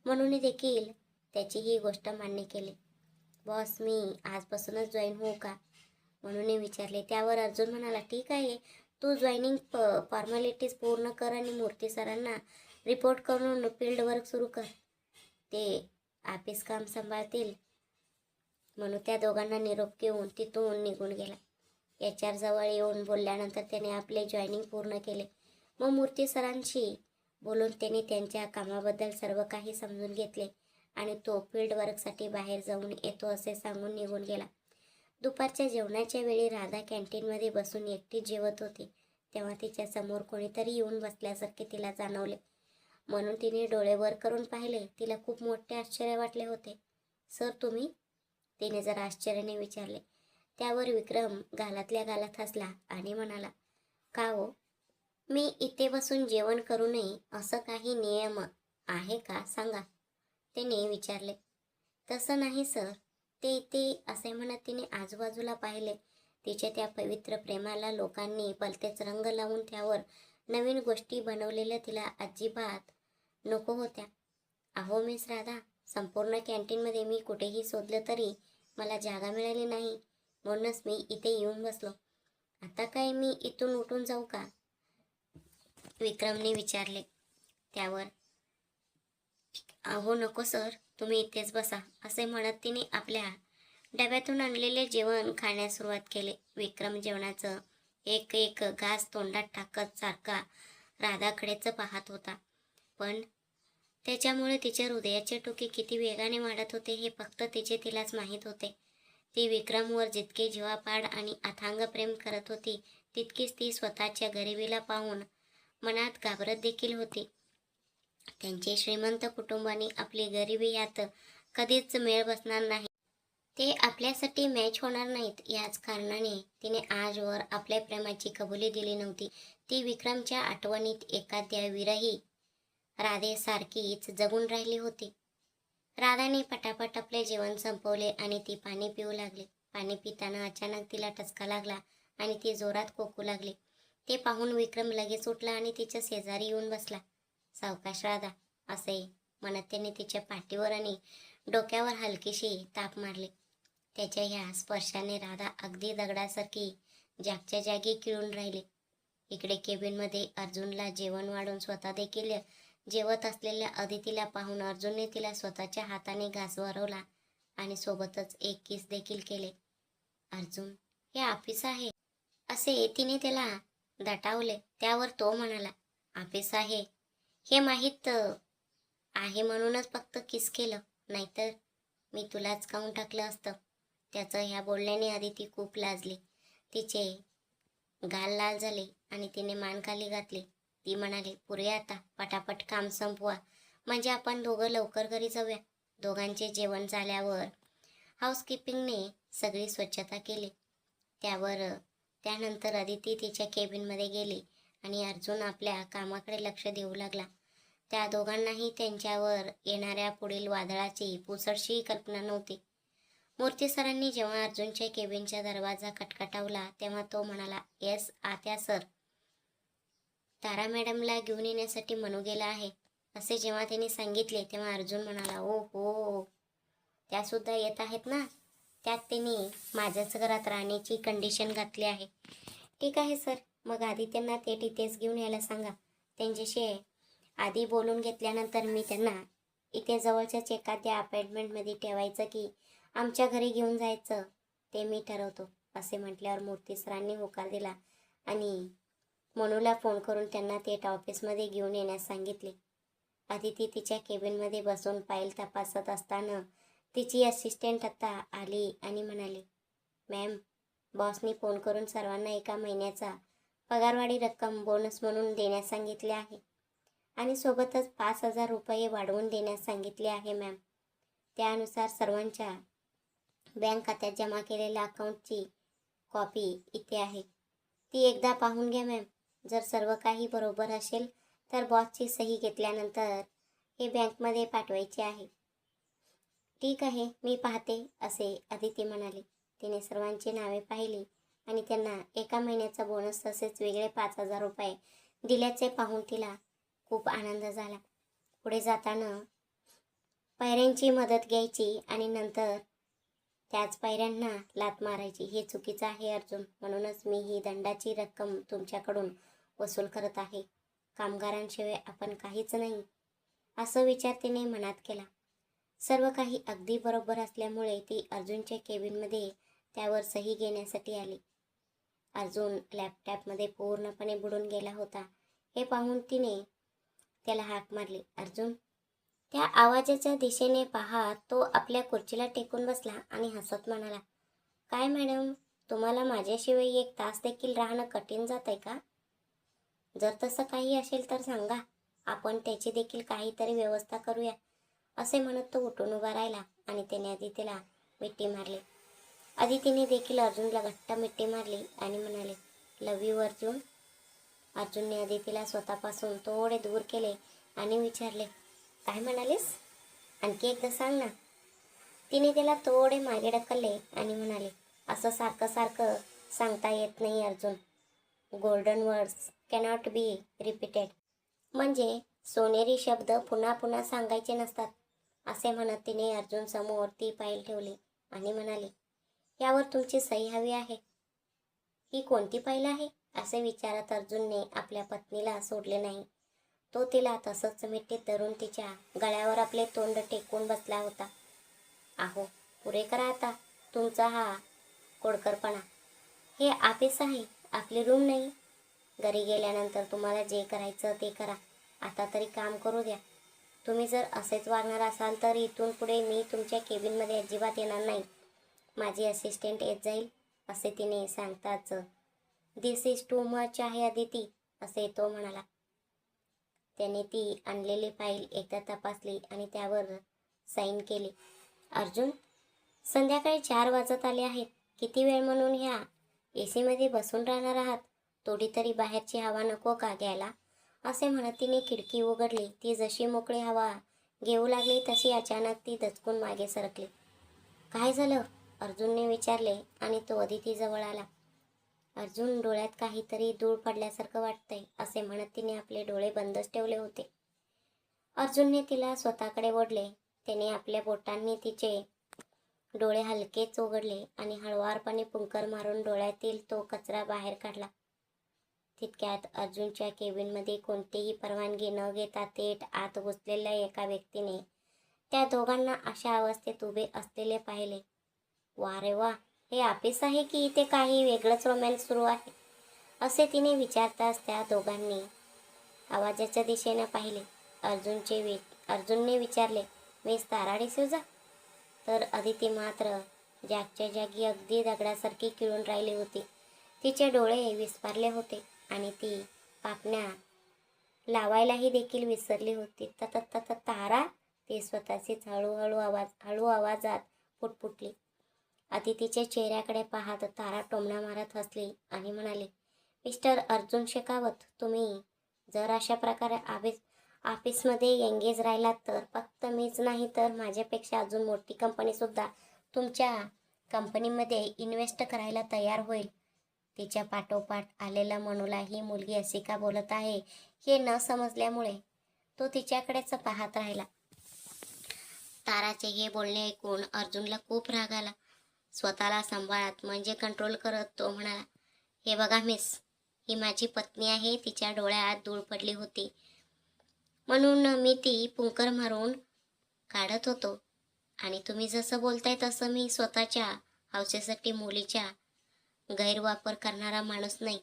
म्हणून देखील त्याची ही गोष्ट मान्य केली. बॉस, मी आजपासूनच जॉईन होऊ का? म्हणून विचारले. त्यावर अर्जुन म्हणाला, ठीक आहे, तू जॉईनिंग फॉर्मॅलिटीज पूर्ण कर आणि मूर्ती सरांना रिपोर्ट करून फील्ड वर्क सुरू कर. ते ऑफिस काम सांभाळतील. म्हणून त्या दोघांना निरोप घेऊन तिथून निघून गेला. HR जवळ येऊन बोलल्यानंतर त्याने आपले जॉईनिंग पूर्ण केले. मग मूर्ती सरांशी बोलून त्याने त्यांच्या कामाबद्दल सर्व काही समजून घेतले आणि तो फील्ड वर्कसाठी बाहेर जाऊन येतो असे सांगून निघून गेला. दुपारच्या जेवणाच्या वेळी राधा कॅन्टीनमध्ये बसून एकटीच जेवत होती. तेव्हा तिच्या समोर कोणीतरी येऊन बसल्यासारखे तिला जाणवले. म्हणून तिने डोळे वर करून पाहिले. तिला खूप मोठे आश्चर्य वाटले होते. सर, तुम्ही? तिने जरा आश्चर्याने विचारले. त्यावर विक्रम गालातल्या गालात हसला आणि म्हणाला, का हो, मी इथे बसून जेवण करू नये असं काही नियम आहे का सांगा, त्याने विचारले. तसं नाही सर, ते असे म्हणत तिने आजूबाजूला पाहिले. तिच्या त्या पवित्र प्रेमाला लोकांनी भलतेच रंग लावून त्यावर नवीन गोष्टी बनवलेल्या तिला अजिबात नको होत्या. अहो मिस राधा, संपूर्ण कॅन्टीनमध्ये मी कुठेही शोधलं तरी मला जागा मिळाली नाही. म्हणूनच मी इथे येऊन बसलो. आता काय मी इथून उठून जाऊ का? विक्रमने विचारले. त्यावर, अहो नको सर, तुम्ही इथेच बसा असे म्हणत तिने आपल्या डब्यातून आणलेले जेवण खाण्यास सुरुवात केली. विक्रम जेवणाचं एक एक घास तोंडात टाकत सारखा राधाकडेच पाहत होता. पण त्याच्यामुळे तिच्या हृदयाचे ठोके किती वेगाने वाढत होते हे फक्त तिलाच माहीत होते. ती विक्रमवर जितके जीवापाड आणि अथांग प्रेम करत होती, तितकीच ती स्वतःच्या गरिबीला पाहून मनात घाबरत देखील होती. त्यांचे श्रीमंत कुटुंबाने आपली गरिबी यात कधीच मेळ बसणार नाही, ते आपल्यासाठी मॅच होणार नाहीत, याच कारणाने तिने आजवर आपल्या प्रेमाची कबुली दिली नव्हती. ती विक्रमच्या आठवणीत एखाद्या विरही राधेसारखीच जगून राहिली होती. राधाने पटापट आपले जेवण संपवले आणि ती पाणी पिऊ लागली. पाणी पिताना अचानक तिला ठसका लागला आणि ती जोरात खोकू लागली. ते पाहून विक्रम लगेच उठला आणि तिच्या शेजारी येऊन बसला. सावकाश राधा, असे म्हणत त्याने तिच्या पाठीवर आणि डोक्यावर हलकीशी ताप मारली. त्याच्या ह्या स्पर्शाने राधा अगदी दगडासारखी जागच्या जागी खिळून राहिली. इकडे केबिनमध्ये अर्जुनला जेवण वाढून स्वतः देखील जेवत असलेल्या अदितीला पाहून अर्जुनने तिला स्वतःच्या हाताने घास भरवला आणि सोबतच एक किस देखील केले. अर्जुन, हे ऑफिस आहे असे तिने त्याला दटावले. त्यावर तो म्हणाला, ऑफिस आहे हे माहीत आहे म्हणूनच फक्त किस केलं, नाहीतर मी तुलाच खाऊन टाकलं असतं. त्याचं ह्या बोलण्याने अदिती खूप लाजली. तिचे गाल लाल झाले आणि तिने मान खाली घातली. ती म्हणाली, पुरे आता पटापट काम संपवा, म्हणजे आपण दोघं लवकर घरी जाऊया. दोघांचे जेवण झाल्यावर हाऊसकीपिंगने सगळी स्वच्छता केली. त्यानंतर अदिती तिच्या केबिनमध्ये गेली आणि अर्जुन आपल्या कामाकडे लक्ष देऊ लागला. त्या दोघांनाही त्यांच्यावर येणाऱ्या पुढील वादळाची पुसटशी कल्पना नव्हती. मूर्ती सरांनी जेव्हा अर्जुनच्या केबिनचा दरवाजा खटखटावला तेव्हा तो म्हणाला, येस आत्या सर, तारा मॅडमला घेऊन येण्यासाठी मनू गेला आहे असे जेव्हा त्यांनी सांगितले तेव्हा अर्जुन म्हणाला, ओ हो, त्यासुद्धा येत आहेत ना. त्यात त्यांनी माझ्याच घरात राहण्याची कंडिशन घातली आहे. ठीक आहे सर, मग आदित्यांना ते तिथेच घेऊन यायला सांगा. त्यांच्याशी आधी बोलून घेतल्यानंतर मी त्यांना इथे जवळच्याच एखाद्या अपार्टमेंटमध्ये ठेवायचं की आमच्या घरी घेऊन जायचं ते मी ठरवतो असे म्हटल्यावर मूर्ती सरांनी होकार दिला आणि मनूला फोन करून त्यांना थेट ऑफिसमध्ये घेऊन येण्यास सांगितले. अदिती तिच्या केबिनमध्ये बसून फाईल तपासत असताना तिची असिस्टंट आता आली आणि म्हणाली, मॅम, बॉसनी फोन करून सर्वांना 1 महिन्याचा पगारवाढी रक्कम बोनस म्हणून देण्यास सांगितले आहे. आणि सोबतच 5,000 रुपये वाढवून देण्यास सांगितले आहे मॅम. त्यानुसार सर्वांच्या बँक खात्यात जमा केलेल्या अकाउंटची कॉपी इथे आहे. ती एकदा पाहून घ्या मॅम. जर सर्व काही बरोबर असेल तर बॉसची सही घेतल्यानंतर हे बँकमध्ये पाठवायचे आहे. ठीक आहे, मी पाहते, असे अदिती म्हणाली. तिने सर्वांची नावे पाहिली आणि त्यांना एका महिन्याचा बोनस तसेच वेगळे 5,000 रुपये दिल्याचे पाहून तिला खूप आनंद झाला. पुढे जाताना पायऱ्यांची मदत घ्यायची आणि नंतर त्याच पायऱ्यांना लाथ मारायची. हे चुकीचं आहे अर्जुन, म्हणूनच मी ही दंडाची रक्कम तुमच्याकडून वसूल करत आहे. कामगारांशिवाय आपण काहीच नाही, असं विचार तिने मनात केला. सर्व काही अगदी बरोबर असल्यामुळे ती अर्जुनच्या केबिनमध्ये त्यावर सही घेण्यासाठी आली. अर्जुन लॅपटॉपमध्ये पूर्णपणे बुडून गेला होता. हे पाहून तिने त्याला हाक मारली. अर्जुन, त्या आवाजाच्या दिशेने पाहत तो आपल्या खुर्चीला टेकून बसला आणि हसत म्हणाला, काय मॅडम, तुम्हाला माझ्याशिवाय 1 तास देखील राहणं कठीण जात आहे का? जर तसं काही असेल तर सांगा, आपण त्याची देखील काहीतरी व्यवस्था करूया, असे म्हणत तो उठून उभा राहिला आणि त्याने अदितीला मिठी मारली. अदितीने देखील अर्जुनला घट्ट मिठी मारली आणि म्हणाले, लव्ह यू अर्जुन. अर्जुनने अदितीला स्वतःपासून थोडे दूर केले आणि विचारले, काय म्हणालीस? आणखी एकदा सांग ना. तिने त्याला थोडे मागे ढकलले आणि म्हणाले, असं सारखं सारखं सांगता येत नाही Arjun. Golden words cannot be repeated. म्हणजे सोनेरी शब्द पुन्हा पुन्हा सांगायचे नसतात, असे म्हणत तिने अर्जुन समोर ती फाईल ठेवली आणि म्हणाली, यावर तुमची सही हवी आहे. ही कोणती फाईल आहे, असे विचारत अर्जुनने आपल्या पत्नीला सोडले नाही. तो तिला तसंच मिठीत धरून तिच्या गळ्यावर आपले तोंड टेकून बसला होता. आहो, पुरे करा आता तुमचा हा खोडकरपणा. हे ऑफिस आहे, आपली रूम नाही. घरी गेल्यानंतर तुम्हाला जे करायचं ते करा. आता तरी काम करू द्या. तुम्ही जर असेच वागणार असाल तर इथून पुढे मी तुमच्या केबिनमध्ये अजिबात येणार नाही. माझी असिस्टंट येत जाईल, असे तिने सांगताच, दिस इज टू मच आहे अदिती, असे तो म्हणाला. त्याने ती आणलेली फाईल एकदा तपासली आणि त्यावर साईन केली. अर्जुन, संध्याकाळी 4 वाजत आले आहेत. किती वेळ म्हणून ह्या एसीमध्ये बसून राहणार आहात? थोडी तरी बाहेरची हवा नको का घ्यायला? असे म्हणत तिने खिडकी उघडली. ती जशी मोकळी हवा घेऊ लागली तशी अचानक ती दचकून मागे सरकली. काय झालं? अर्जुनने विचारले आणि तो अदितीजवळ आला. अर्जुन, डोळ्यात काहीतरी धूळ पडल्यासारखं वाटतंय, असे म्हणत तिने आपले डोळे बंदच ठेवले होते. अर्जुनने तिला स्वतःकडे ओढले. त्याने आपल्या बोटांनी तिचे डोळे हलकेच उघडले आणि हळुवारपणे पुंकर मारून डोळ्यातील तो कचरा बाहेर काढला. तितक्यात अर्जुनच्या केबिनमध्ये कोणतीही परवानगी न घेता थेट आत घुसलेल्या एका व्यक्तीने त्या दोघांना अशा अवस्थेत उभे असलेले पाहिले. वा रे वा, हे ऑफिस आहे की इथे काही वेगळंच रोमॅन्स सुरू आहे, असे तिने विचारताच त्या दोघांनी आवाजाच्या दिशेने पाहिले. अर्जुनने विचारले, मिस तारा डिसूजा? तर अदिती मात्र जागच्या जागी अगदी दगडासारखी खिळून राहिली होती. तिचे डोळे विस्फारले होते आणि ती पापण्या लावायलाही देखील विसरली होती. तारा, ती स्वतःचीच हळू आवाजात पुटपुटली. अदितीच्या चेहऱ्याकडे पाहत तारा टोमणा मारत हसली आणि म्हणाली, मिस्टर अर्जुन शेखावत, तुम्ही जर अशा प्रकारे ऑफिसमध्ये एंगेज राहिलात तर फक्त मीच नाही तर माझ्यापेक्षा अजून मोठी कंपनीसुद्धा तुमच्या कंपनीमध्ये इन्व्हेस्ट करायला तयार होईल. तिच्या पाठोपाठ आलेला मनूला ही मुलगी अशी का बोलत आहे हे न समजल्यामुळे तो तिच्याकडेच पाहत राहिला. ताराचे हे बोलणे ऐकून अर्जुनला खूप राग आला. स्वतःला सांभाळत म्हणजे कंट्रोल करत तो म्हणाला, हे बघा मिस, ही माझी पत्नी आहे. तिच्या डोळ्यात धूळ पडली होती म्हणून मी ती पुंकर मारून काढत होतो आणि तुम्ही जसं बोलताय तसं मी स्वतःच्या हौसेसाठी मुलीच्या गैरवापर करणारा माणूस नाही.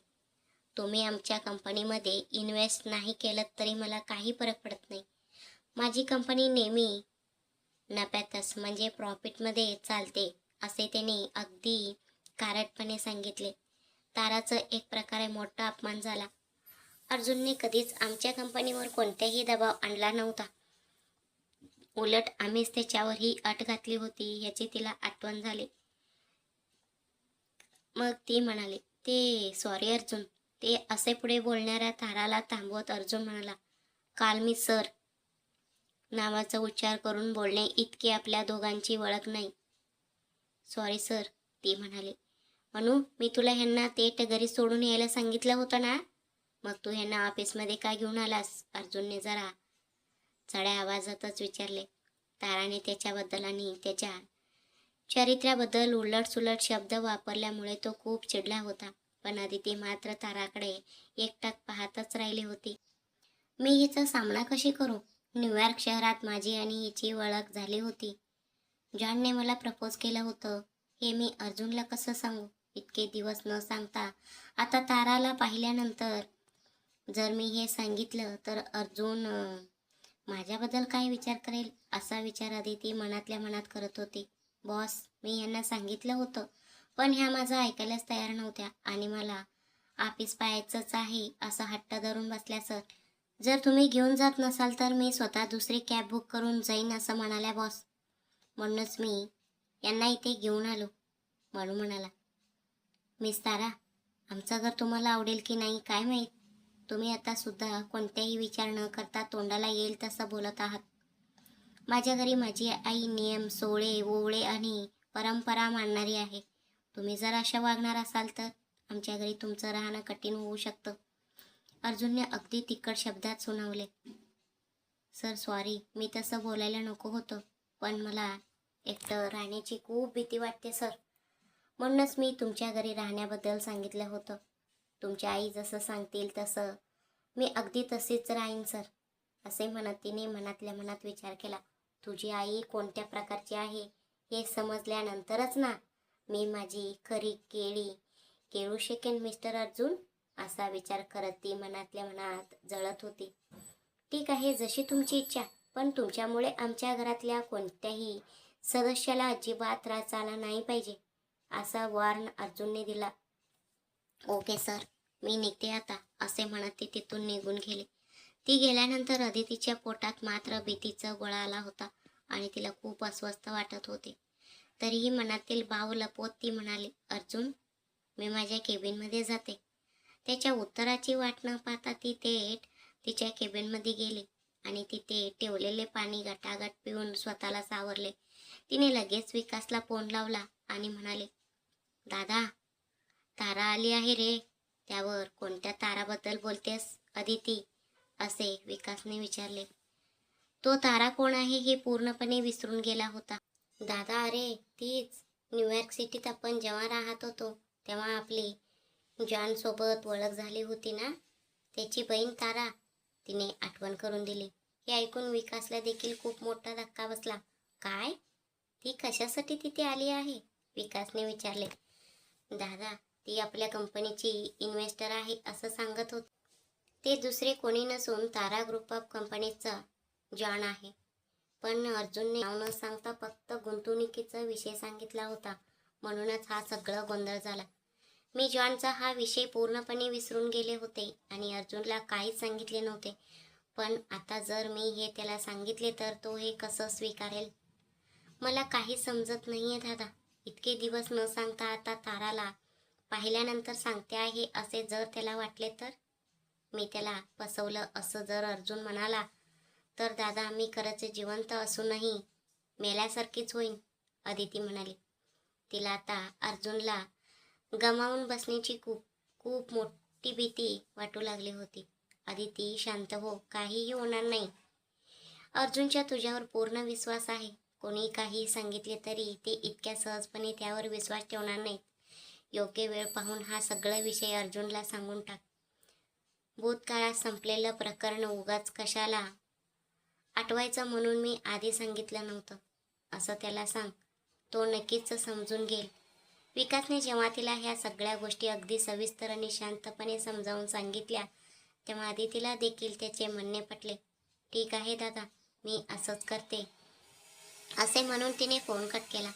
तुम्ही आमच्या कंपनीमध्ये इन्व्हेस्ट नाही केलं तरी मला काही फरक पडत नाही. माझी कंपनी नेहमी नफ्यातच म्हणजे प्रॉफिटमध्ये चालते, असे त्याने अगदी कारटपणे सांगितले. ताराचं एक प्रकारे मोठा अपमान झाला. अर्जुनने कधीच आमच्या कंपनीवर कोणताही दबाव आणला नव्हता. उलट आम्हीच त्याच्यावर ही अट घातली होती याची तिला आठवण झाली. मग ती म्हणाली, ते सॉरी अर्जुन. ते असे पुढे बोलणाऱ्या ताराला थांबवत अर्जुन म्हणाला, काल मी सर नावाचा उच्चार करून बोलणे इतकी आपल्या दोघांची ओळख नाही. सॉरी सर, ती म्हणाली. म्हणू, मी तुला ह्यांना थेट घरी सोडून यायला सांगितलं होतं ना, मग तू ह्यांना ऑफिसमध्ये का घेऊन आलास? अर्जुनने जरा चढ्या आवाजातच विचारले. ताराने त्याच्याबद्दल आणि त्याच्या चारित्र्याबद्दल उलटसुलट शब्द वापरल्यामुळे तो खूप चिडला होता. पण अदिती मात्र ताराकडे एकटाक पाहतच राहिली होती. मी हिचा सामना कशी करू? न्यूयॉर्क शहरात माझी आणि हिची ओळख झाली होती. जॉनने मला प्रपोज केलं होतं हे मी अर्जुनला कसं सांगू? इतके दिवस न सांगता आता ताराला पाहिल्यानंतर जर मी हे सांगितलं तर अर्जुन माझ्याबद्दल काय विचार करेल असा विचार अदिती मनातल्या मनात करत होती. बॉस, मी यांना सांगितलं होतं, पण ह्या माझं ऐकायलाच तयार नव्हत्या आणि मला ऑफिस पाहायचंच आहे असं हट्ट धरून बसल्या सर. जर तुम्ही घेऊन जात नसाल तर मी स्वतः दुसरी कॅब बुक करून जाईन असं म्हणाल्या बॉस. म्हणूनच मी यांना इथे घेऊन आलो. म्हणू म्हणाला, मिस तारा, आमचं घर तुम्हाला आवडेल की नाही काय माहीत. तुम्ही आता सुद्धा कोणत्याही विचार न करता तोंडाला येईल तसं बोलत आहात. माझ्या घरी माझी आई नियम, सोळे, ओवळे आणि परंपरा मानणारी आहे. तुम्ही जर अशा वागणार असाल तर आमच्या घरी तुमचं राहणं कठीण होऊ शकतं. अर्जुनने अगदी तिखट शब्दात सुनावले. सर सॉरी, मी तसं बोलायला नको होतं, पण मला एकटं राहण्याची खूप भीती वाटते सर. म्हणूनच मी तुमच्या घरी राहण्याबद्दल सांगितलं होतं. तुमच्या आई जसं सांगतील तसं मी अगदी तशीच राहीन सर. असे म्हणत तिने मनातल्या मनात विचार केला, तुझी आई कोणत्या प्रकारची आहे हे समजल्यानंतरच ना मी माझी खरी केळी केळू शकेन मिस्टर अर्जुन. असा विचार करत ती मनातल्या मनात जळत होती. ठीक आहे, जशी तुमची इच्छा, पण तुमच्यामुळे आमच्या घरातल्या कोणत्याही सदस्याला अजिबात त्रास झाला नाही पाहिजे असा वॉर्न अर्जुनने दिला. ओके सर, मी निघते आता, असे म्हणत ती तिथून निघून गेली. ती गेल्यानंतर अदितीच्या पोटात मात्र भीतीचा गोळा आला होता आणि तिला खूप अस्वस्थ वाटत होते. तरीही मनातील भाव लपवत ती म्हणाली, अर्जुन, मी माझ्या केबिनमध्ये जाते. त्याच्या उत्तराची वाट न पाहता ती थेट तिच्या केबिनमध्ये गेली आणि तिथे ठेवलेले पाणी गटागट पिऊन स्वतःला सावरले. तिने लगेच विकासला फोन लावला आणि म्हणाले, दादा, तारा आली आहे रे. त्यावर कोणत्या ताराबद्दल बोलतेस अदिती? असे विकासने विचारले. तो तारा कोण आहे हे पूर्णपणे विसरून गेला होता. दादा, अरे तीच न्यूयॉर्क सिटीत आपण जेव्हा राहत होतो तेव्हा आपली जॉन सोबत ओळख झाली होती ना, त्याची बहीण तारा, तिने आठवण करून दिली. हे ऐकून विकासला देखील खूप मोठा धक्का बसला. काय? ती कशासाठी तिथे आली आहे? विकासने विचारले. दादा, ती आपल्या कंपनीची इन्व्हेस्टर आहे असं सांगत होते. ते दुसरे कोणी नसून तारा ग्रुप ऑफ कंपनीचा जॉन आहे. पण अर्जुनने नाव न सांगता फक्त गुंतवणुकीचा विषय सांगितला होता, म्हणूनच हा सगळा गोंधळ झाला. मी जॉनचा हा विषय पूर्णपणे विसरून गेले होते आणि अर्जुनला काहीच सांगितले नव्हते. पण आता जर मी हे त्याला सांगितले तर तो हे कसं स्वीकारेल? मला काही समजत नाहीये दादा. इतके दिवस न सांगता आता ताराला पाहिल्यानंतर सांगते आहे असे जर त्याला वाटले तर? मी त्याला फसवलं असं जर अर्जुन म्हणाला तर दादा, मी खरंच जिवंत असूनही मेल्यासारखीच होईन, अदिती म्हणाली. तिला आता अर्जुनला गमावून बसण्याची खूप खूप मोठी भीती वाटू लागली होती. अदिती, शांत हो, काहीही होणार नाही. अर्जुनच्या तुझ्यावर पूर्ण विश्वास आहे. कोणी काही सांगितले तरी ते इतक्या सहजपणे त्यावर विश्वास ठेवणार नाहीत. योग्य वेळ पाहून हा सगळा विषय अर्जुनला सांगून टाक. भूतकाळात संपलेलं प्रकरण उगाच कशाला आठवायचं म्हणून मी आधी सांगितलं नव्हतं असं त्याला सांग. तो नक्कीच समजून घेईल. विकासने जेव्हा तिला ह्या सगळ्या गोष्टी अगदी सविस्तर आणि शांतपणे समजावून सांगितल्या तेव्हा आधी तिला देखील त्याचे म्हणणे पटले. ठीक आहे दादा, मी असंच करते, असे म्हणून तिने फोन कट केला.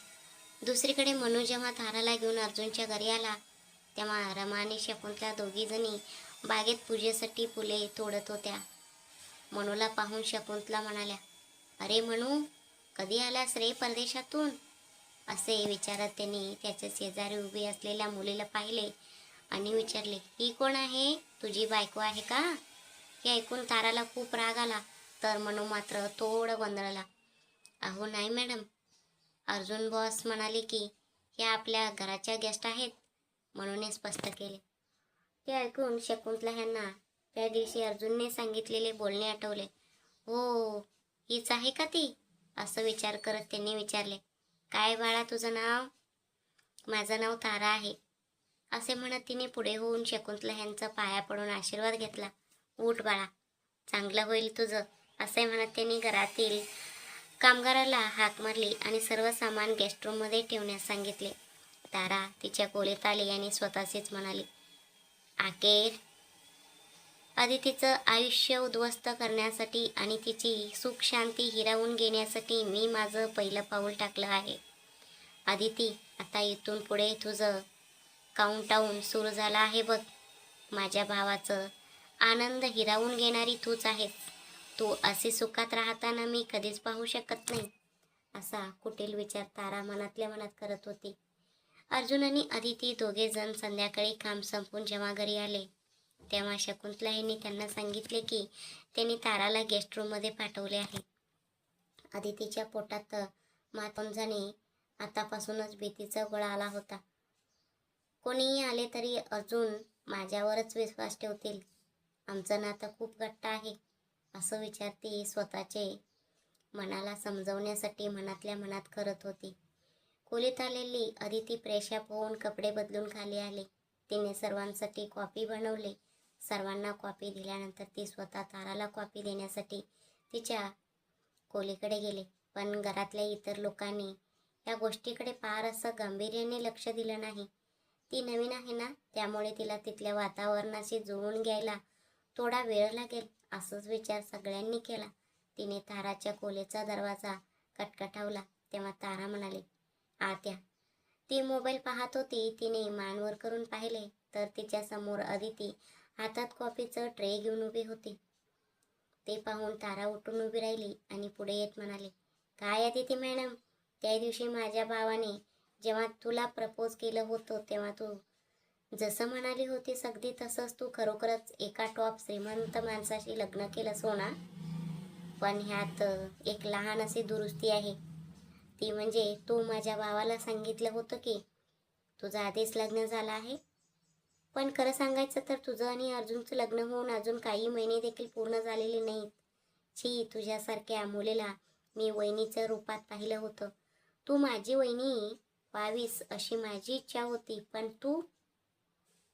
दुसरीकडे मनू जेव्हा ताराला घेऊन अर्जुनच्या घरी आला तेव्हा रमा आणि शकुंतला दोघीजणी बागेत पूजेसाठी फुले तोडत होत्या. मनूला पाहून शकुंतला म्हणाल्या, अरे मनू, कधी आलास रे परदेशातून? असे विचारत त्यांनी त्याच्या शेजारी उभी असलेल्या मुलीला पाहिले आणि विचारले, ही कोण आहे? तुझी बायको आहे का? हे ऐकून ताराला खूप राग आला, तर मनू मात्र थोडं गोंधळला. अहो नाही मॅडम, अर्जुन बॉस म्हणाले की हे आपल्या घराच्या गेस्ट आहेत, मनूने स्पष्ट केले. ते ऐकून शकुंतला ह्यांना त्या दिवशी अर्जुनने सांगितलेले बोलणे आठवले. हो, हीच आहे का ती? असं विचार करत त्यांनी विचारले, काय बाळा तुझं नाव? माझं नाव तारा आहे, असे म्हणत तिने पुढे होऊन शकुंतला ह्यांचा पाया पडून आशीर्वाद घेतला. उठ बाळा, चांगलं होईल तुझं, असे म्हणत त्यांनी घरातील कामगाराला हाक मारली आणि सर्व सामान गेस्ट रूममध्ये ठेवण्यास सांगितले. तारा तिच्या खोलीत आली आणि स्वतःशीच म्हणाली, अखेर अदितीचं आयुष्य उद्ध्वस्त करण्यासाठी आणि तिची सुख शांती हिरावून घेण्यासाठी मी माझं पहिलं पाऊल टाकलं आहे. अदिती, आता इथून पुढे तुझं काउंटडाऊन सुरू झाला आहे बघ. माझ्या भावाचं आनंद हिरावून घेणारी तूच आहेस. तू अशी सुखात राहताना मी कधीच पाहू शकत नाही. असा कुटील विचार तारा मनातल्या मनात करत होती. अर्जुन आणि अदिती दोघे जण संध्याकाळी काम संपून जेव्हा घरी आले तेव्हा शकुंतला यांनी त्यांना सांगितले की त्यांनी ताराला गेस्ट रूममध्ये पाठवले आहे. अदितीच्या पोटात मातोंजाने आतापासूनच भीतीचा गोळा आला होता. कोणीही आले तरी अर्जुन माझ्यावरच विश्वास ठेवतील. आमचं नातं खूप घट्ट आहे, असं विचार ती स्वतःचे मनाला समजवण्यासाठी मनातल्या मनात करत होती. खोलीत आलेली अदिती फ्रेशअप होऊन कपडे बदलून खाली आली. तिने सर्वांसाठी कॉफी बनवली. सर्वांना कॉफी दिल्यानंतर ती स्वतः ताराला कॉफी देण्यासाठी तिच्या खोलीकडे गेले. पण घरातल्या इतर लोकांनी या गोष्टीकडे फार असं गांभीर्याने लक्ष दिलं नाही. ती नवीन आहे ना, त्यामुळे तिला तिथल्या वातावरणाशी जुळवून घ्यायला थोडा वेळ लागेल, असंच विचार सगळ्यांनी केला. तिने ताराच्या खोलीचा दरवाजा खटखटावला तेव्हा तारा म्हणाली, आत्या. ती मोबाईल पाहत होती. तिने मान वर करून पाहिले तर तिच्या समोर अदिती हातात कॉफीचं ट्रे घेऊन उभी होती. ते पाहून तारा उठून उभी राहिली आणि पुढे येत म्हणाली, काय अदिती मॅडम, त्या दिवशी माझ्या भावाने जेव्हा तुला प्रपोज केलं होतं तेव्हा तू जसं म्हणाली होतीस अगदी तसंच तू खरोखरच एका टॉप श्रीमंत माणसाशी लग्न केलं सोना. पण ह्यात एक लहान अशी दुरुस्ती आहे. ती म्हणजे तू माझ्या भावाला सांगितलं होतं की तुझं आधीच लग्न झालं आहे. पण खरं सांगायचं तर तुझं आणि अर्जुनचं लग्न होऊन अजून काही महिने देखील पूर्ण झालेले नाहीत. छी, तुझ्यासारख्या मुलीला मी वहिनीच्या रूपात पाहिलं होतं. तू माझी वहिनी व्हावीस अशी माझी इच्छा होती, पण तू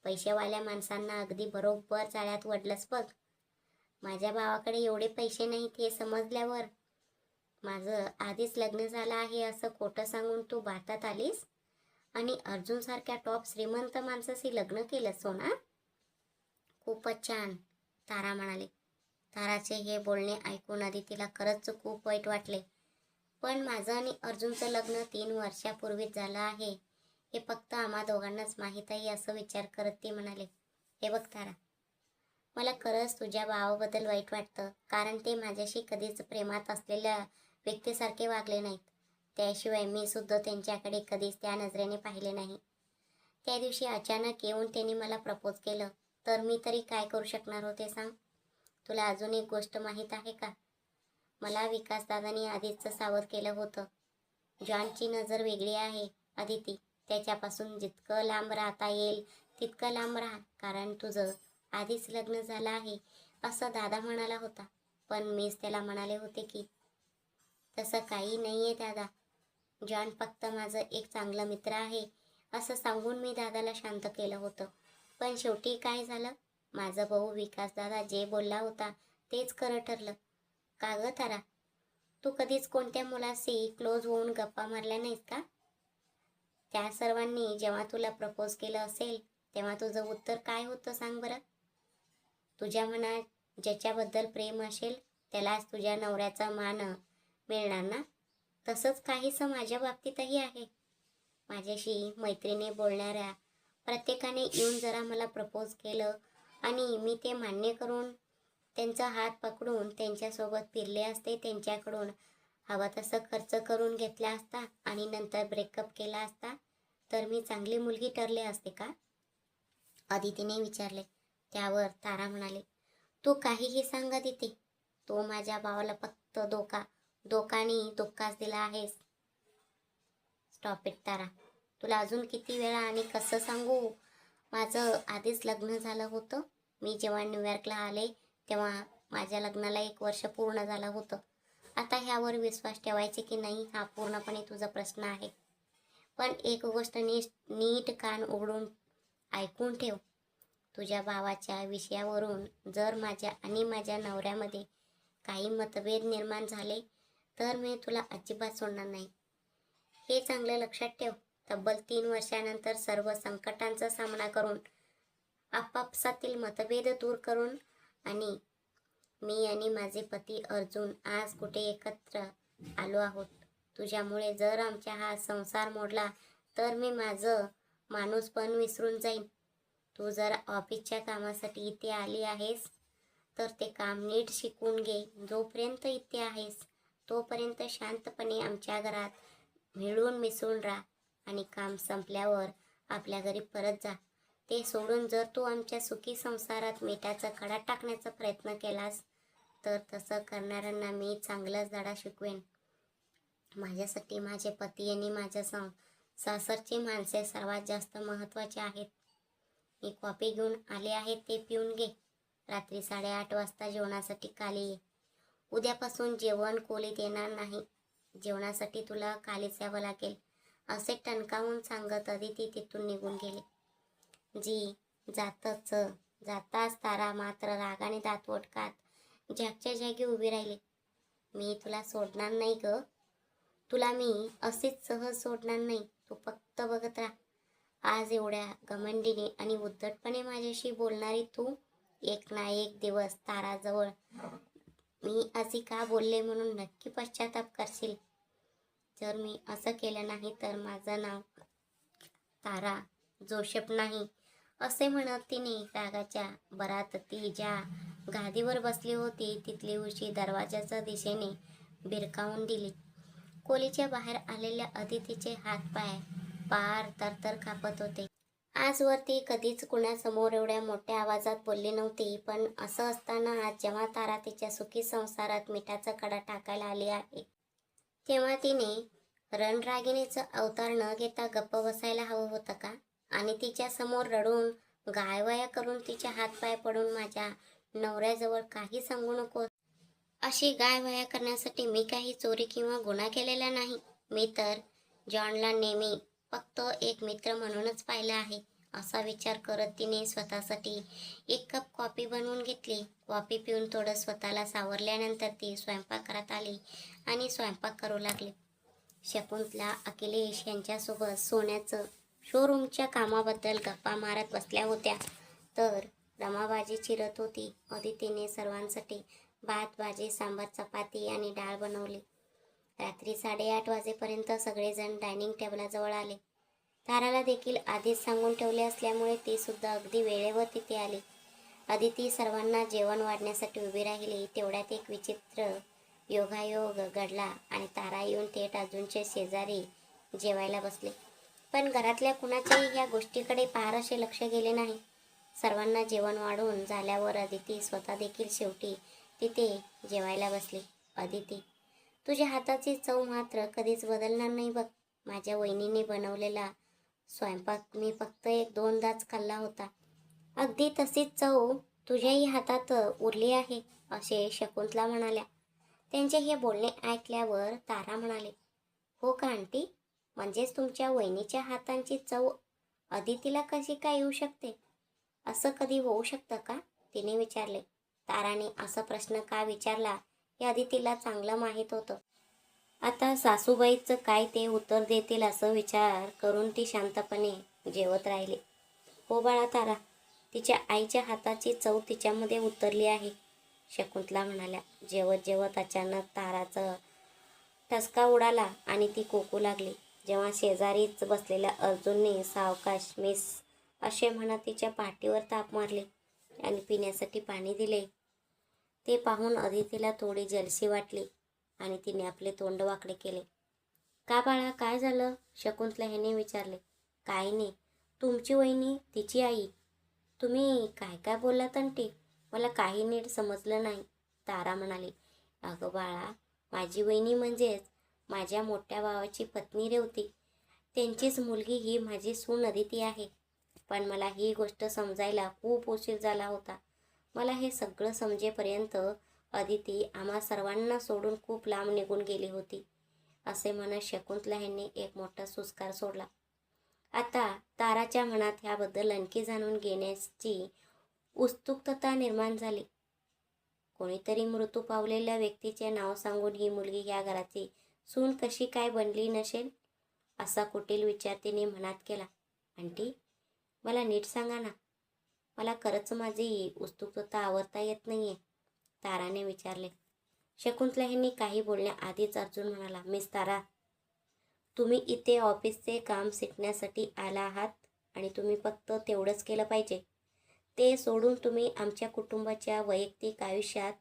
पैशावाल्या माणसांना अगदी बरोबर जाळ्यात वडलंस बघ. माझ्या भावाकडे एवढे पैसे नाहीत हे समजल्यावर माझं आधीच लग्न झालं आहे असं खोटं सांगून तू भारतात आलीस आणि अर्जुनसारख्या टॉप श्रीमंत माणसाशी लग्न केलं सोना. खूपच छान, तारा म्हणाली. ताराचे हे बोलणे ऐकून अदितीला खरंच खूप वाईट वाटले. पण माझं आणि अर्जुनचं लग्न 3 वर्षापूर्वीच झालं आहे हे फक्त आम्हा दोघांनाच माहीत आहे, असं विचार करत ती म्हणाले, हे बघ तारा, मला खरंच तुझ्या भावाबद्दल वाईट वाटतं, कारण ते माझ्याशी कधीच प्रेमात असलेल्या व्यक्तीसारखे वागले नाहीत. त्याशिवाय मी सुद्धा त्यांच्याकडे कधीच त्या नजरेने पाहिले नाही. त्या दिवशी अचानक येऊन त्यांनी मला प्रपोज केलं तर मी तरी काय करू शकणार होते सांग. तुला अजून एक गोष्ट माहीत आहे का? मला विकास दादांनी आधीच सावध केलं होतं. जॉनची नजर वेगळी आहे अदिती, त्याच्यापासून जितकं लांब राहता येईल तितकं लांब राहा, कारण तुझं आधीच लग्न झालं आहे असं दादा म्हणाला होता. पण मीच त्याला म्हणाले होते की तसं काही नाही आहे दादा, जॉन फक्त माझं एक चांगला मित्र आहे असं सांगून मी दादाला शांत केलं होतं. पण शेवटी काय झालं, माझा भाऊ विकास दादा जे बोलला होता तेच खरं ठरलं. का गं तारा, तू कधीच कोणत्या मुलाशी क्लोज होऊन गप्पा मारल्या नाहीस का? त्या सर्वांनी जेव्हा तुला प्रपोज केलं असेल तेव्हा तुझं उत्तर काय होतं सांग बरं. तुझ्या मनात ज्याच्याबद्दल प्रेम असेल त्यालाच तुझ्या नवऱ्याचा मान मिळणार ना. तसंच काहीसं माझ्या बाबतीतही आहे. माझ्याशी मैत्रीने बोलणाऱ्या प्रत्येकाने येऊन जरा मला प्रपोज केलं आणि मी ते मान्य करून त्यांचा हात पकडून त्यांच्यासोबत फिरले असते, त्यांच्याकडून हवा तसं खर्च करून घेतला असता आणि नंतर ब्रेकअप केला असता, तर मी चांगली मुलगी ठरले असते का? अदितीने विचारले. त्यावर तारा म्हणाले, तू काहीही सांग अदिती, तू माझ्या भावाला फक्त धोकानी धोकाच दिला आहेस. स्टॉप इट तारा. तुला अजून किती वेळा आणि कसं सांगू? माझं आधीच लग्न झालं होतं. मी जेव्हा न्यूयॉर्कला आले तेव्हा माझ्या लग्नाला 1 वर्ष पूर्ण झालं होतं. आता ह्यावर विश्वास ठेवायचे की नाही हा पूर्णपणे तुझा प्रश्न आहे. पण एक गोष्ट नीट कान उघडून ऐकून ठेव. तुझ्या भावाच्या विषयावरून जर माझ्या आणि माझ्या नवऱ्यामध्ये काही मतभेद निर्माण झाले तर मी तुला अजिबात सोडणार नाही. हे चांगलं लक्षात ठेव. तब्बल 3 वर्षानंतर सर्व संकटांचा सामना करून, आपापसातील मतभेद दूर करून आणि मी आणि माझे पती अर्जुन आज कुठे एकत्र आलो आहोत. तुझ्यामुळे जर आमचा हा संसार मोडला तर मी माझं माणूसपण विसरून जाईन. तू जर ऑफिसच्या कामासाठी इथे आली आहेस तर ते काम नीट शिकून घे. जोपर्यंत इथे आहेस तोपर्यंत शांतपणे आमच्या घरात मिळून मिसळून राहा आणि काम संपल्यावर आपल्या घरी परत जा. ते सोडून जर तू आमच्या सुखी संसारात मिठाचा खडा टाकण्याचा प्रयत्न केलास तर तसं करणाऱ्यांना मी चांगलाच धडा शिकवेन. माझ्यासाठी माझे पती आणि माझ्या सासरची माणसे सर्वात जास्त महत्त्वाची आहेत. मी कॉफी घेऊन आले आहे, ते पिऊन घे. रात्री 8:30 वाजता जेवणासाठी खाली ये. उद्यापासून जेवण खोलीत येणार नाही. जेवणासाठी तुला खालीच यावं लागेल, असे टणकावून सांगत अदिती तिथून निघून गेली. जी जाताच तारा मात्र रागाने दातवट खात जागच्या जागी उभी राहिली. मी तुला सोडणार नाही ग. तुला मी असेच सहज सोडणार नाही. तू फक्त बघत राहा. आज एवढ्या घमंडीने आणि उद्धटपणे माझ्याशी बोलणारी तू एक ना एक दिवस ताराजवळ मी अशी का बोलले म्हणून नक्की पश्चाताप करशील. जर मी असं केलं नाही तर माझं नाव तारा जोसेफ नाही, असे म्हणत तिने रागाच्या भरात ती ज्या गादीवर बसली होती तिथली उशी दरवाजाच्या दिशेने भिरकावून दिली. खोलीच्या बाहेर आलेल्या अदितीचे हातपाय पार तरतर कापत होते. आजवर ती कधीच कुणासमोर एवढ्या मोठ्या आवाजात बोलली नव्हती, पण असं असताना आज जेव्हा तारा तिच्या सुखी संसारात मिठाचा खडा टाकायला आली आहे तेव्हा तिने रणरागिणीचं अवतार न घेता गप्प बसायला हवं होतं का? आणि तिच्या समोर रडून गायवाया करून तिच्या हातपाय पडून माझ्या नवऱ्याजवळ काही सांगू नको अशी गायवाया करण्यासाठी मी काही चोरी किंवा गुन्हा केलेला नाही. मी तर जॉनला नेहमी फक्त एक मित्र म्हणूनच पाहिलं आहे, असा विचार करत तिने स्वतःसाठी 1 कप कॉफी बनवून घेतली. कॉफी पिऊन थोडं स्वतःला सावरल्यानंतर ती स्वयंपाकघरात आली आणि स्वयंपाक करू लागली. शकुंतला अखिलेश यांच्यासोबत सोन्याचं शोरूमच्या कामाबद्दल गप्पा मारत बसल्या होत्या, तर रमाबाजी चिरत होती. अदितीने सर्वांसाठी भात, भाजी, सांबार, चपाती आणि डाळ बनवली. रात्री 8:30 वाजेपर्यंत सगळेजण डायनिंग टेबलाजवळ आले. ताराला देखील आधीच सांगून ठेवले असल्यामुळे ती सुद्धा अगदी वेळेवर तिथे आली. अदिती सर्वांना जेवण वाढण्यासाठी उभी राहिली. तेवढ्यात एक विचित्र योगायोग घडला आणि तारा येऊन थेट अर्जुनच्या शेजारी जेवायला बसले. पण घरातल्या कुणाच्याही या गोष्टीकडे फार असे लक्ष गेले नाही. सर्वांना जेवण वाढून झाल्यावर अदिती स्वतः देखील शेवटी तिथे जेवायला बसली. अदिती, तुझ्या हाताची चव मात्र कधीच बदलणार नाही बघ. माझ्या वहिनीने बनवलेला स्वयंपाक मी फक्त 1-2दाच खाल्ला होता. अगदी तशीच चव तुझ्याही हातात उरली आहे, असे शकुंतला म्हणाल्या. त्यांचे हे बोलणे ऐकल्यावर तारा म्हणाले, हो का आंटी? म्हणजेच तुमच्या वहिनीच्या हातांची चव अदितीला कशी काय येऊ शकते? असं कधी होऊ शकतं का? तिने विचारले. ताराने असा प्रश्न का विचारला हे अदितीला चांगलं माहीत होतं. आता सासूबाईचं काय ते उत्तर देतील असं विचार करून ती शांतपणे जेवत राहिली. हो बाळा तारा, तिच्या आईच्या हाताची चव तिच्यामध्ये उतरली आहे, शकुंतला म्हणाल्या. जेवत जेवत अचानक ताराचा ठसका उडाला आणि ती खोकू लागली. जेव्हा शेजारीच बसलेल्या अर्जुनने सावकाश मिस असे म्हणत तिच्या पाठीवर ताप मारली. आणि पिण्यासाठी पाणी दिले. ते पाहून अदितीला थोडी जलसी वाटली आणि तिने आपले तोंड वाकडे केले. का बाळा, काय झालं? शकुंतला ह्याने विचारले. काही नाही. तुमची वहिनी, तिची आई. तुम्ही काय काय बोललात आंटी? मला काही नीट समजलं नाही, तारा म्हणाली. अगं बाळा, माझी वहिनी म्हणजेच माझ्या मोठ्या भावाची पत्नी रेवती. त्यांचीच मुलगी ही माझी सून अदिती आहे. पण मला ही गोष्ट समजायला खूप उशीर झाला होता. मला हे सगळं समजेपर्यंत अदिती आम्हा सर्वांना सोडून खूप लांब निघून गेली होती, असे म्हणत शकुंतला ह्यांनी एक मोठा सुस्कार सोडला. आता ताराच्या मनात ह्याबद्दल आणखी जाणून घेण्याची उत्सुकता निर्माण झाली. कोणीतरी मृत्यू पावलेल्या व्यक्तीचे नाव सांगून ही मुलगी ह्या घराची सून कशी काय बनली नसेल, असा कुटील विचार तिने मनात केला. आंटी, मला नीट सांगा ना, मला खरंच माझी उत्सुकता आवरता येत नाहीये, ताराने विचारले. शकुंतला यांनी काही बोलण्याआधीच अर्जुन म्हणाला. मिस तारा, तुम्ही इथे ऑफिसचे काम शिकण्यासाठी आला आहात आणि तुम्ही फक्त तेवढंच केलं पाहिजे. ते सोडून तुम्ही आमच्या कुटुंबाच्या वैयक्तिक आयुष्यात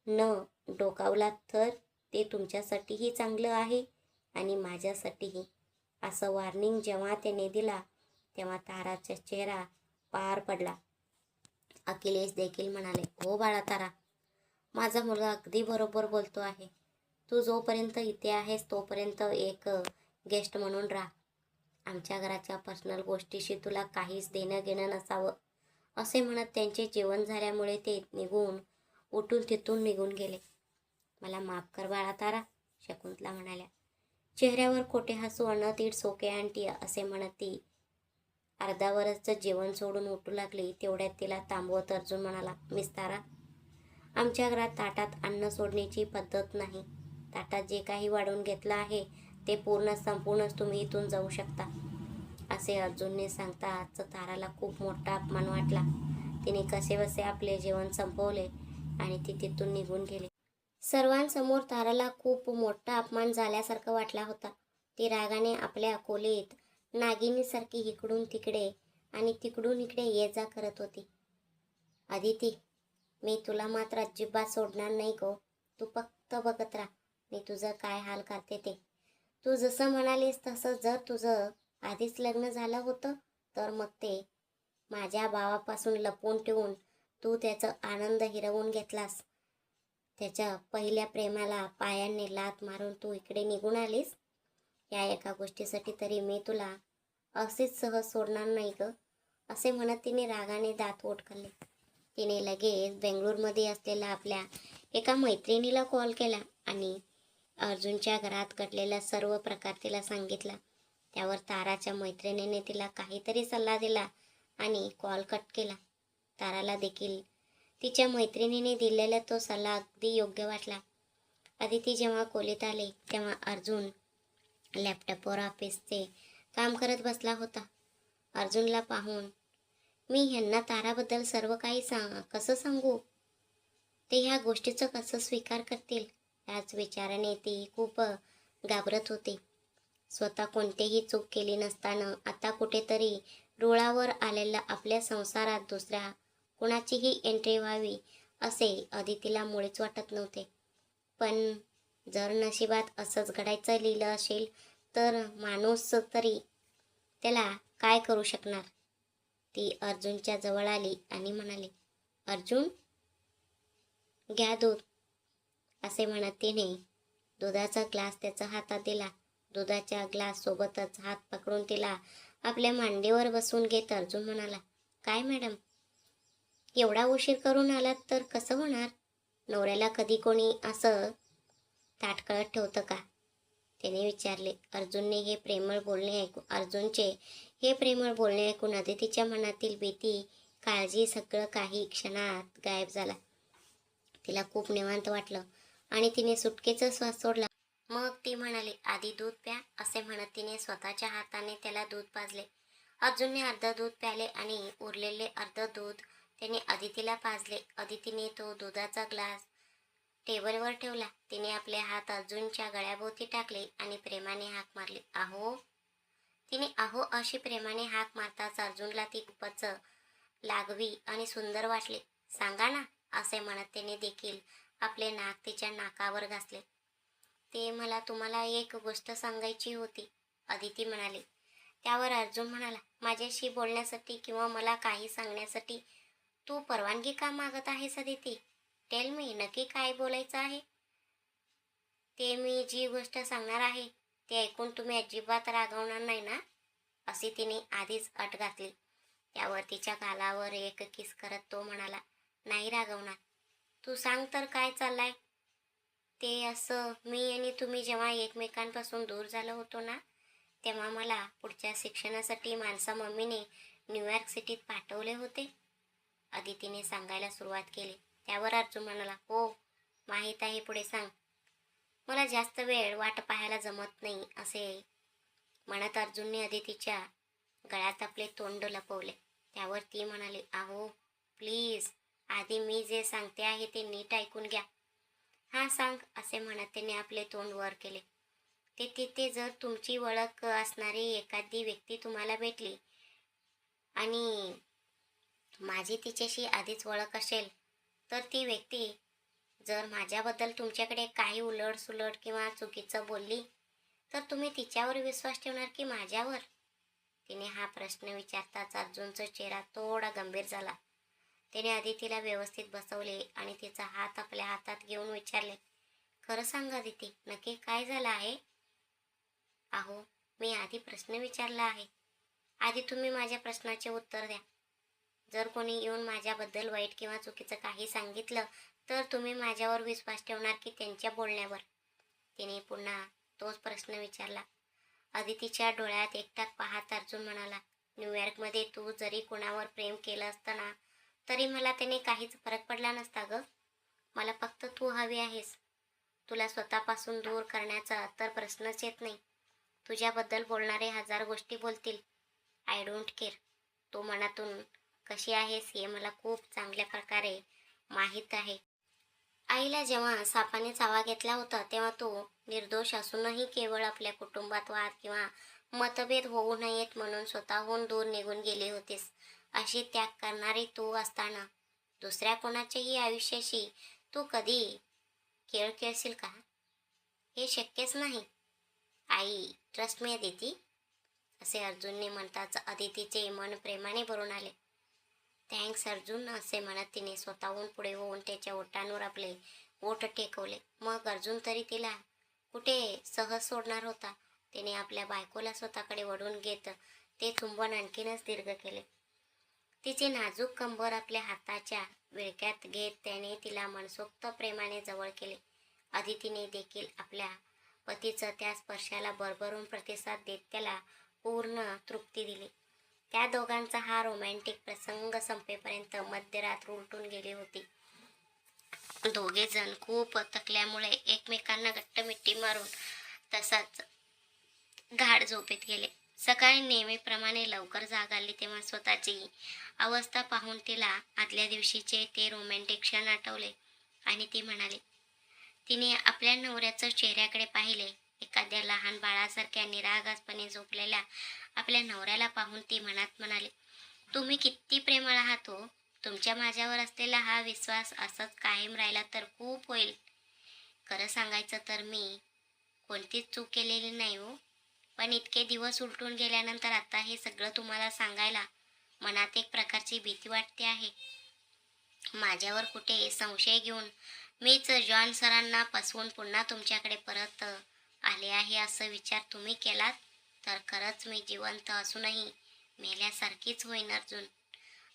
न डोकावलात तर ते तुमच्यासाठीही चांगलं आहे आणि माझ्यासाठीही, असं वॉर्निंग जेव्हा त्याने दिला तेव्हा ताराचा चेहरा पार पडला. अखिलेश देखील म्हणाले. हो बाळा तारा, माझा मुलगा अगदी बरोबर बोलतो आहे. तू जोपर्यंत इथे आहेस तोपर्यंत एक गेस्ट म्हणून राहा. आमच्या घराच्या पर्सनल गोष्टीशी तुला काहीच देणं घेणं नसावं, असे म्हणत त्यांचे जेवण झाल्यामुळे ते उठून तिथून निघून गेले. मला माफ कर बाळा तारा, शकुंतला म्हणाल्या. चेहऱ्यावर खोटे हसू आणत इट्स ओके आंटी, असे म्हणत ती अर्धावरचं जेवण सोडून उठू लागली. तेवढ्यात तिला थांबवत अर्जुन म्हणाला. मिस तारा, आमच्या घरात ताटात अन्न सोडण्याची पद्धत नाही. ताटात जे काही वाढून घेतलं आहे ते संपूर्णच तुम्ही इथून जाऊ शकता, असे अर्जुनने सांगताच ताराला खूप मोठा अपमान वाटला. तिने कसेबसे आपले जेवण संपवले आणि ती तिथून निघून गेली. सर्वांसमोर ताराला खूप मोठा अपमान झाल्यासारखं वाटला होता. ती रागाने आपल्या खोलीत नागिनीसारखी इकडून तिकडे आणि तिकडून इकडे ये जा करत होती. अदिती, मी तुला मात्र अजिबात सोडणार नाही गो. तू फक्त बघत राहा मी तुझं काय हाल करते ते. तू जसं म्हणालीस तसं जर तुझं आधीच लग्न झालं होतं तर मग ते माझ्या भावापासून लपवून ठेवून तू त्याचा आनंद हिरवून घेतलास. त्याच्या पहिल्या प्रेमाला पायांनी लाथ मारून तू इकडे निघून आलीस. या एका गोष्टीसाठी तरी मी तुला असेच सहज सोडणार नाही ग, असे म्हणत तिने रागाने दात ओठ खाल्ले. तिने लगेच बेंगळूरमध्ये असलेल्या आपल्या एका मैत्रिणीला कॉल केला आणि अर्जुनच्या घरात घडलेला सर्व प्रकार तिला सांगितला. त्यावर ताराच्या मैत्रिणीने तिला काहीतरी सल्ला दिला आणि कॉल कट केला. ताराला देखील तिच्या मैत्रिणीने दिलेला तो सल्ला अगदी योग्य वाटला. अदिती जेव्हा खोलीत आले तेव्हा अर्जुन लॅपटॉपवर ऑफिसचे काम करत बसला होता. अर्जुनला पाहून मी ह्यांना ताराबद्दल सर्व काही कसं सांगू, ते ह्या गोष्टीचं कसं स्वीकार करतील, याच विचाराने ती खूप घाबरत होती. स्वतः कोणतीही चूक केली नसताना आता कुठेतरी रुळावर आलेल्या आपल्या संसारात दुसऱ्या कुणाचीही एंट्री व्हावी असे अदितीला मुळीच वाटत नव्हते. पण जर नशिबात असंच घडायचं लिहिलं असेल तर माणूस तरी त्याला काय करू शकणार. ती अर्जुनच्या जवळ आली आणि म्हणाली. अर्जुन, घ्या दूध, असे म्हणत तिने दुधाचा ग्लास त्याच्या हातात दिला. दुधाच्या ग्लास सोबतच हात पकडून तिला आपल्या मांडीवर बसवून घेत अर्जुन म्हणाला. काय मॅडम, एवढा उशीर करून आलात तर कसं होणार? नवऱ्याला कधी कोणी असं ताटकळत ठेवतं का, त्याने विचारले. अर्जुनचे हे प्रेमळ बोलणे ऐकून अदितीच्या मनातील भीती, काळजी सगळं काही क्षणात गायब झाला. तिला खूप निवांत वाटलं आणि तिने सुटकेचा श्वास सोडला. मग ती म्हणाली, आधी दूध प्या, असे म्हणत तिने स्वतःच्या हाताने त्याला दूध पाजले. अर्जुनने अर्ध दूध प्याले आणि उरलेले अर्ध दूध त्याने अदितीला पाजले. अदितीने तो दुधाचा ग्लास टेबलवर ठेवला. तिने आपले हात अर्जुनच्या गळ्याभोवती टाकले आणि प्रेमाने हाक मारली. अहो, तिने अहो अशी प्रेमाने हाक मारताच अर्जुनला ती खूपच लागवी आणि सुंदर वाटले. सांगा ना, असे म्हणत त्याने देखील आपले नाक तिच्या नाकावर घासले. ते मला तुम्हाला एक गोष्ट सांगायची होती, अदिती म्हणाली. त्यावर अर्जुन म्हणाला, माझ्याशी बोलण्यासाठी किंवा मला काही सांगण्यासाठी तू परवानगी का मागत आहेस अदिती? टेल मी, नक्की काय बोलायचं आहे? ते मी जी गोष्ट सांगणार आहे ते ऐकून तुम्ही अजिबात रागवणार नाही ना? अशी तिने आधीच अट घातली. त्यावर तिच्या गालावर एक किस करत तो म्हणाला, नाही रागवणार. तू सांग तर काय चाललाय? ते असं, मी आणि तुम्ही जेव्हा एकमेकांपासून दूर झालो होतो ना, तेव्हा मला पुढच्या शिक्षणासाठी माझ्या मम्मीने न्यूयॉर्क सिटीत पाठवले होते, अदितीने सांगायला सुरुवात केली. त्यावर अर्जुन म्हणाला, हो माहीत आहे, पुढे सांग. मला जास्त वेळ वाट पाहायला जमत नाही, असे म्हणत अर्जुनने अदितीच्या गळ्यात आपले तोंड लपवले. त्यावर ती म्हणाली, अहो प्लीज, आधी मी जे सांगते आहे ते नीट ऐकून घ्या. हा सांग, असे म्हणत त्याने आपले तोंड वर केले. ते तिथे जर तुमची ओळख असणारी एखादी व्यक्ती तुम्हाला भेटली आणि माझी तिच्याशी आधीच ओळख असेल, तर ती व्यक्ती जर माझ्याबद्दल तुमच्याकडे काही उलटसुलट किंवा चुकीचं बोलली, तर तुम्ही तिच्यावर विश्वास ठेवणार की माझ्यावर? तिने हा प्रश्न विचारताच अर्जुनचा चेहरा थोडा गंभीर झाला. त्याने अदितीला व्यवस्थित बसवले आणि तिचा हात आपल्या हातात घेऊन विचारले, खरं सांग अदिती, नक्की काय झालं आहे? अहो, मी आधी प्रश्न विचारला आहे. आधी तुम्ही माझ्या प्रश्नाचे उत्तर द्या. जर कोणी येऊन माझ्याबद्दल वाईट किंवा चुकीचं काही सांगितलं, तर तुम्ही माझ्यावर विश्वास ठेवणार की त्यांच्या बोलण्यावर? तिने पुन्हा तोच प्रश्न विचारला. अदितीच्या डोळ्यात एकटाक पाहत अर्जुन म्हणाला, न्यूयॉर्कमध्ये तू जरी कुणावर प्रेम केलं असतं ना, तरी मला त्याने काहीच फरक पडला नसता ग. मला फक्त तू हवी आहेस. तुला स्वतःपासून दूर करण्याचा तर प्रश्नच येत नाही. तुझ्याबद्दल बोलणारे हजार गोष्टी बोलतील, आय डोंट केअर. तू मनातून कशी आहेस हे मला खूप चांगल्या प्रकारे माहीत आहे. आईला जेव्हा सापाने चावा घेतला होता तेव्हा तो निर्दोष असूनही केवळ आपल्या कुटुंबात वाद किंवा मतभेद होऊ नयेत म्हणून स्वतःहून दूर निघून गेली होतीस. अशी त्याग करणारी तू असताना दुसऱ्या कोणाच्याही आयुष्याशी तू कधी खेळ खेळशील का? हे शक्यच नाही. आई, ट्रस्ट मी अदिती, असे अर्जुनने म्हणताच अदितीचे मन प्रेमाने भरून आले. थँक्स अर्जुन, असे म्हणत तिने स्वतःहून पुढे होऊन त्याच्या ओठांवर आपले ओठ टेकवले. मग अर्जुन तरी तिला कुठे सहज सोडणार होता. तिने आपल्या बायकोला स्वतःकडे वळून घेत ते चुंबन आणखीनच दीर्घ केले. तिचे नाजूक कंबर आपल्या हाताच्या विळक्यात घेत त्याने तिला मनसोक्त प्रेमाने जवळ केले. अदितीने देखील आपल्या पतीचं त्या स्पर्शाला भरभरून प्रतिसाद देत त्याला पूर्ण तृप्ती दिली. त्या दोघांचा हा रोमॅन्टिक प्रसंग संपेपर्यंत मध्यरात्र उलटून गेली होती. दोघे जण खूप थकल्यामुळे एकमेकांना घट्ट मिठी मारून तसाच गाढ झोपेत गेले. सकाळी नेहमीप्रमाणे लवकर जाग आली तेव्हा स्वतःची अवस्था पाहून तिला आदल्या दिवशीचे ते रोमॅन्टिक क्षण आठवले आणि ती म्हणाली. तिने आपल्या नवऱ्याचं चेहऱ्याकडे पाहिले. एखाद्या लहान बाळासारख्या निरागसपणे झोपलेल्या आपल्या नवऱ्याला पाहून ती मनात म्हणाली, तुम्ही किती प्रेमळ आहात हो. तुमच्या माझ्यावर असलेला हा विश्वास असंच कायम राहिला तर खूप होईल. खरं सांगायचं तर मी कोणतीच चूक केलेली नाही हो. पण इतके दिवस उलटून गेल्यानंतर आता हे सगळं तुम्हाला सांगायला मनात एक प्रकारची भीती वाटते आहे. माझ्यावर कुठे संशय घेऊन मीच जॉन सरांना फसवून पुन्हा तुमच्याकडे परत आले आहे असं विचार तुम्ही केलात तर खरंच मी जिवंत असूनही मेल्यासारखीच होईन अर्जुन,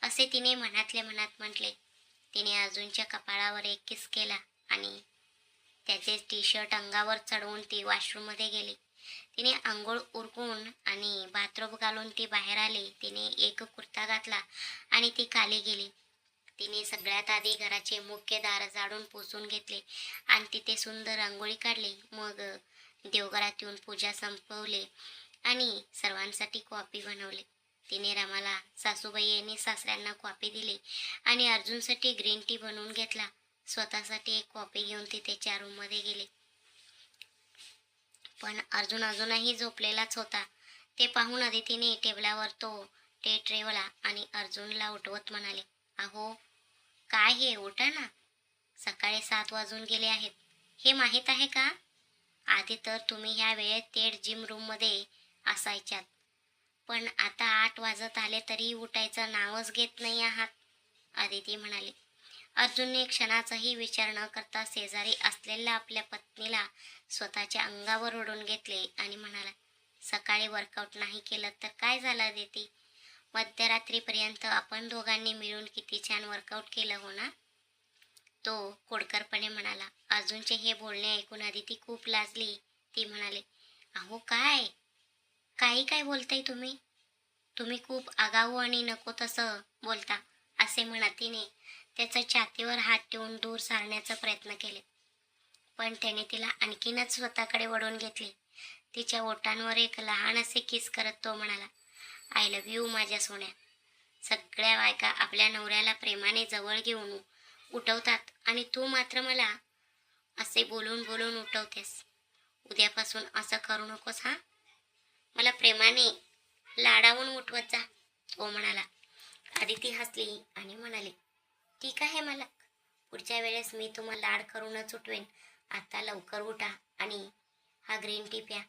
असे तिने मनातल्या मनात म्हटले. तिने अर्जुनच्या कपाळावर एक किस केला आणि त्याचे टी शर्ट अंगावर चढवून ती वॉशरूममध्ये गेली. तिने आंघोळ उरकून आणि बाथरोब घालून ती बाहेर आली. तिने एक कुर्ता घातला आणि ती खाली गेली. तिने सगळ्यात आधी घराचे मुख्य दार झाडून पुसून घेतले आणि तिथे सुंदर रांगोळी काढली. मग देवघरात येऊन पूजा संपवली आणि सर्वांसाठी कॉफी बनवली. तिने रामाला, सासूबाई आणि सासऱ्यांना कॉफी दिली आणि अर्जुनसाठी ग्रीन टी बनवून घेतला. स्वतःसाठी एक कॉफी घेऊन ती त्याच्या रूममध्ये गेली. पण अर्जुन अजूनही झोपलेलाच होता. ते पाहून अदितीने टेबलावर तो ते ट्रेवला आणि अर्जुनला उठवत म्हणाले, अहो काय हे, उठा ना. सकाळी 7 वाजून गेले आहेत. हे माहीत आहे का? आधी तर तुम्ही ह्या वेळेत थेट जिम रूममध्ये असायच्यात. पण आता 8 वाजत आले तरी उठायचं नावच घेत नाही आहात, आदिती म्हणाली. अर्जुनने क्षणाचाही विचार न करता शेजारी असलेल्या आपल्या पत्नीला स्वतःच्या अंगावर ओढून घेतले आणि म्हणाला, सकाळी वर्कआउट नाही केलं तर काय झालं आदिती? मध्यरात्रीपर्यंत आपण दोघांनी मिळून किती छान वर्कआउट केलं हो ना. तो खोडकरपणे म्हणाला. अर्जुनचे हे बोलणे ऐकून आदिती खूप लाजली. ती म्हणाली, अहो काय काही काय बोलताय तुम्ही? तुम्ही खूप आगाऊ आणि नको तसं बोलता, असे म्हणत तिने त्याच्या छातीवर हात ठेवून दूर सारण्याचा प्रयत्न केले. पण त्याने तिला आणखीनच स्वतःकडे वळवून घेतले. तिच्या ओठांवर एक लहान असे किस करत तो म्हणाला, आय लव्ह यू माझ्या सोन्या. सगळ्या बायका आपल्या नवऱ्याला प्रेमाने जवळ घेऊन उठवतात आणि तू मात्र मला असे बोलून बोलून उठवतेस. उद्यापासून असं करू नकोस हा. मला प्रेमाने लाडावून उठवत जा, तो म्हणाला. आदिती हसली आणि म्हणाली, ठीक आहे मालक. पुढच्या वेळेस मी तुम्हाला लाड करूनच उठवेन. आता लवकर उठा आणि हा ग्रीन टी प्या.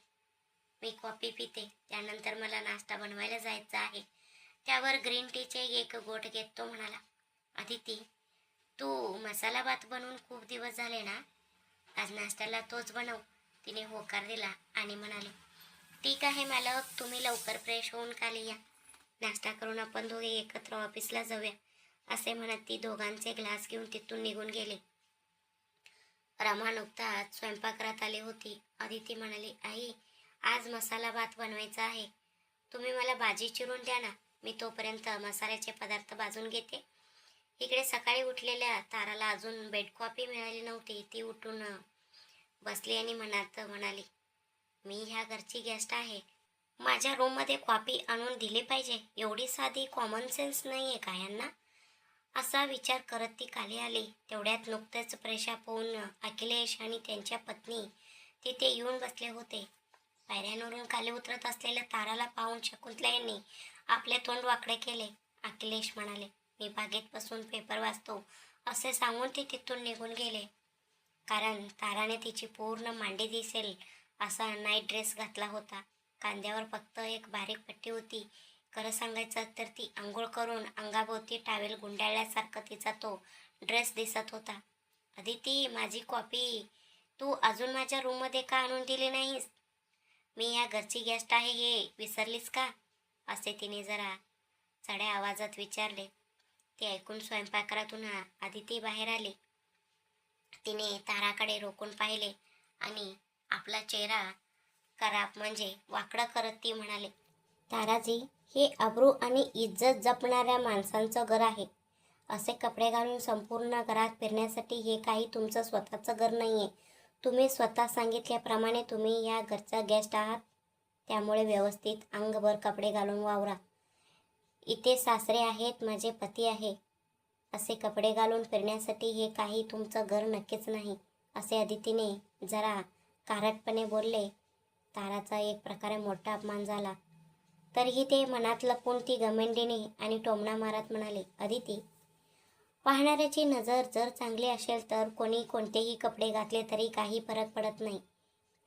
मी कॉफी पिते, त्यानंतर मला नाश्ता बनवायला जायचं आहे. त्यावर ग्रीन टीचे एक घोट घेत तो म्हणाला, अदिती तू मसाला भात बनवून खूप दिवस झाले ना. आज नाश्त्याला तोच बनव. तिने होकार दिला आणि म्हणाले, ठीक आहे मालक, तुम्ही लवकर फ्रेश होऊन खाली या. नाश्ता करून आपण दोघे एकत्र ऑफिसला जाऊया, असे म्हणत ती दोघांचे ग्लास घेऊन तिथून निघून गेले. रमा नुकताच स्वयंपाकघरात आली होती. अदिती म्हणाली, आई आज मसाला भात बनवायचा आहे. तुम्ही मला भाजी चिरून द्या ना. मी तोपर्यंत मसाल्याचे पदार्थ भाजून घेते. इकडे सकाळी उठलेल्या ताराला अजून बेड कॉफी मिळाली नव्हती. ती उठून बसली आणि मनात म्हणाली, मी ह्या घरची गेस्ट आहे. माझ्या रूममध्ये कॉफी आणून दिली पाहिजे. एवढी साधी कॉमन सेन्स नाही आहे का यांना? असा विचार करत ती खाली आली. तेवढ्यात नुकतेच फ्रेश अप होऊन अखिलेश आणि त्यांच्या पत्नी तिथे येऊन बसले होते. पायऱ्यांवरून खाली उतरत असलेल्या ताराला पाहून शकुंतला यांनी आपले तोंड वाकडे केले. अखिलेश म्हणाले, मी बागेत बसून पेपर वाचतो, असे सांगून ते तिथून निघून गेले. कारण ताराने तिची पूर्ण मांडी दिसेल असा नाईट ड्रेस घातला होता. कांद्यावर फक्त एक बारीक पट्टी होती. खरं सांगायचं तर ती आंघोळ करून अंगाभोवती टावेल गुंडाळल्यासारखा तिचा तो ड्रेस दिसत होता. अदिती माझी कॉफी तू अजून माझ्या रूममध्ये का आणून दिली नाहीस? मी या घरची गेस्ट आहे हे विसरलीस का? असे तिने जरा चढ्या आवाजात विचारले. ते ऐकून स्वयंपाकघरातून आदिती बाहेर आली. तिने ताराकडे रोखून पाहिले आणि आपला चेहरा खराब म्हणजे वाकडा करत ती म्हणाले, ताराजी हे अब्रू आणि इज्जत जपणाऱ्या माणसांचं घर आहे. असे कपडे घालून संपूर्ण घरात फिरण्यासाठी हे काही तुमचं स्वतःचं घर नाही आहे. तुम्ही स्वतः सांगितल्याप्रमाणे तुम्ही या घरचा गेस्ट आहात, त्यामुळे व्यवस्थित अंगभर कपडे घालून वावरा. इथे सासरे आहेत, माझे पती आहे. असे कपडे घालून फिरण्यासाठी हे काही तुमचं घर नक्कीच नाही, असे अदितीने जरा कारटपणे बोलले. ताराचा एक प्रकारे मोठा अपमान झाला. तरीही ते मनात लपवून ती घमेंडीने आणि टोमणा मारत म्हणाले, अदिती पाहणाऱ्याची नजर जर चांगली असेल तर कोणी कोणतेही कपडे घातले तरी काही फरक पडत नाही.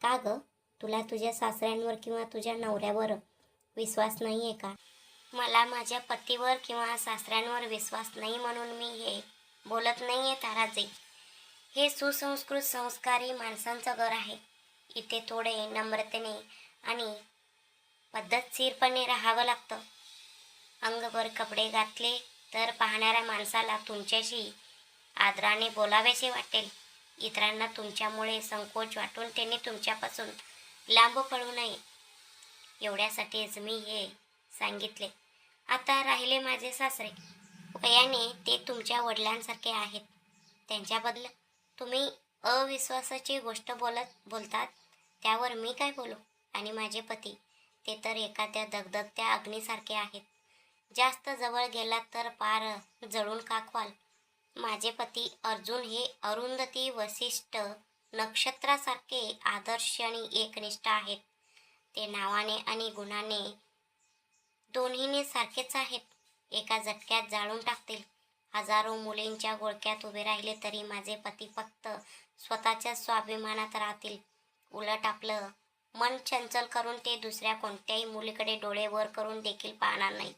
का ग, तुला तुझ्या सासऱ्यांवर किंवा तुझ्या नवऱ्यावर विश्वास नाही आहे का? मला माझ्या पतीवर किंवा सासऱ्यांवर विश्वास नाही म्हणून मी हे बोलत नाही आहे ताराजी. हे सुसंस्कृत संस्कारी माणसांचं घर आहे. इथे थोडे नम्रतेने आणि पद्धतशीरपणे राहावं लागतं. अंगभर कपडे घातले तर पाहणाऱ्या माणसाला तुमच्याशी आदराने बोलावेसे वाटेल. इतरांना तुमच्यामुळे संकोच वाटून त्यांनी तुमच्यापासून लांब पडू नये, एवढ्यासाठीच मी हे सांगितले. आता राहिले माझे सासरे. वयाने ते तुमच्या वडिलांसारखे आहेत. त्यांच्याबद्दल तुम्ही अविश्वासाची गोष्ट बोलतात, त्यावर मी काय बोलू? आणि माझे पती, ते तर एखाद्या दगदगत्या अग्नीसारखे आहेत. जास्त जवळ गेलात तर पार जळून खाक व्हाल. माझे पती अर्जुन हे अरुंधती वसिष्ठ नक्षत्रासारखे आदर्श आणि एकनिष्ठ आहेत. ते नावाने आणि गुणाने दोन्हीने सारखेच आहेत. एका झटक्यात जाळून टाकतील. हजारो मुलींच्या घोळक्यात उभे राहिले तरी माझे पती फक्त स्वतःच्या स्वाभिमानात राहतील. उलट आपलं मन चंचल करून ते दुसऱ्या कोणत्याही मुलीकडे डोळे वर करून देखील पाहणार नाहीत.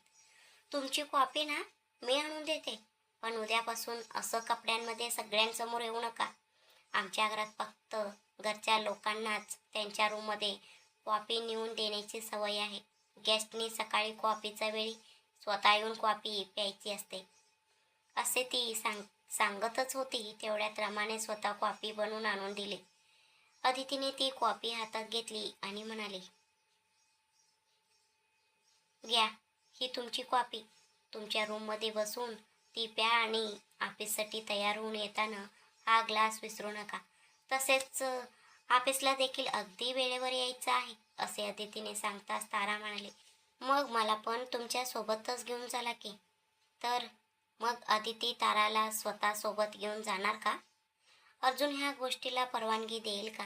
तुमची कॉपी ना मी आणून देते, पण उद्यापासून असं कपड्यांमध्ये सगळ्यांसमोर येऊ नका. आमच्या घरात फक्त घरच्या लोकांनाच त्यांच्या रूममध्ये कॉफी नेऊन देण्याची सवय आहे. गेस्टनी सकाळी कॉफीच्या वेळी स्वतः येऊन कॉफी प्यायची असते, असे ती सांगतच होती. तेवढ्यात रमाने स्वतः कॉफी बनवून आणून दिली. अदितीने ती कॉफी हातात घेतली आणि म्हणाली, घ्या, ही तुमची कॉफी. तुमच्या रूममध्ये बसून ती प्या आणि ऑफिससाठी तयार होऊन येताना हा ग्लास विसरू नका. तसेच ऑफिसला देखील अगदी वेळेवर यायचं आहे, असे अदितीने सांगताच तारा म्हणाली, मग मला पण तुमच्या सोबतच घेऊन चला की. तर मग अदिती ताराला स्वतः सोबत घेऊन जाणार का? अर्जुन ह्या गोष्टीला परवानगी देईल का?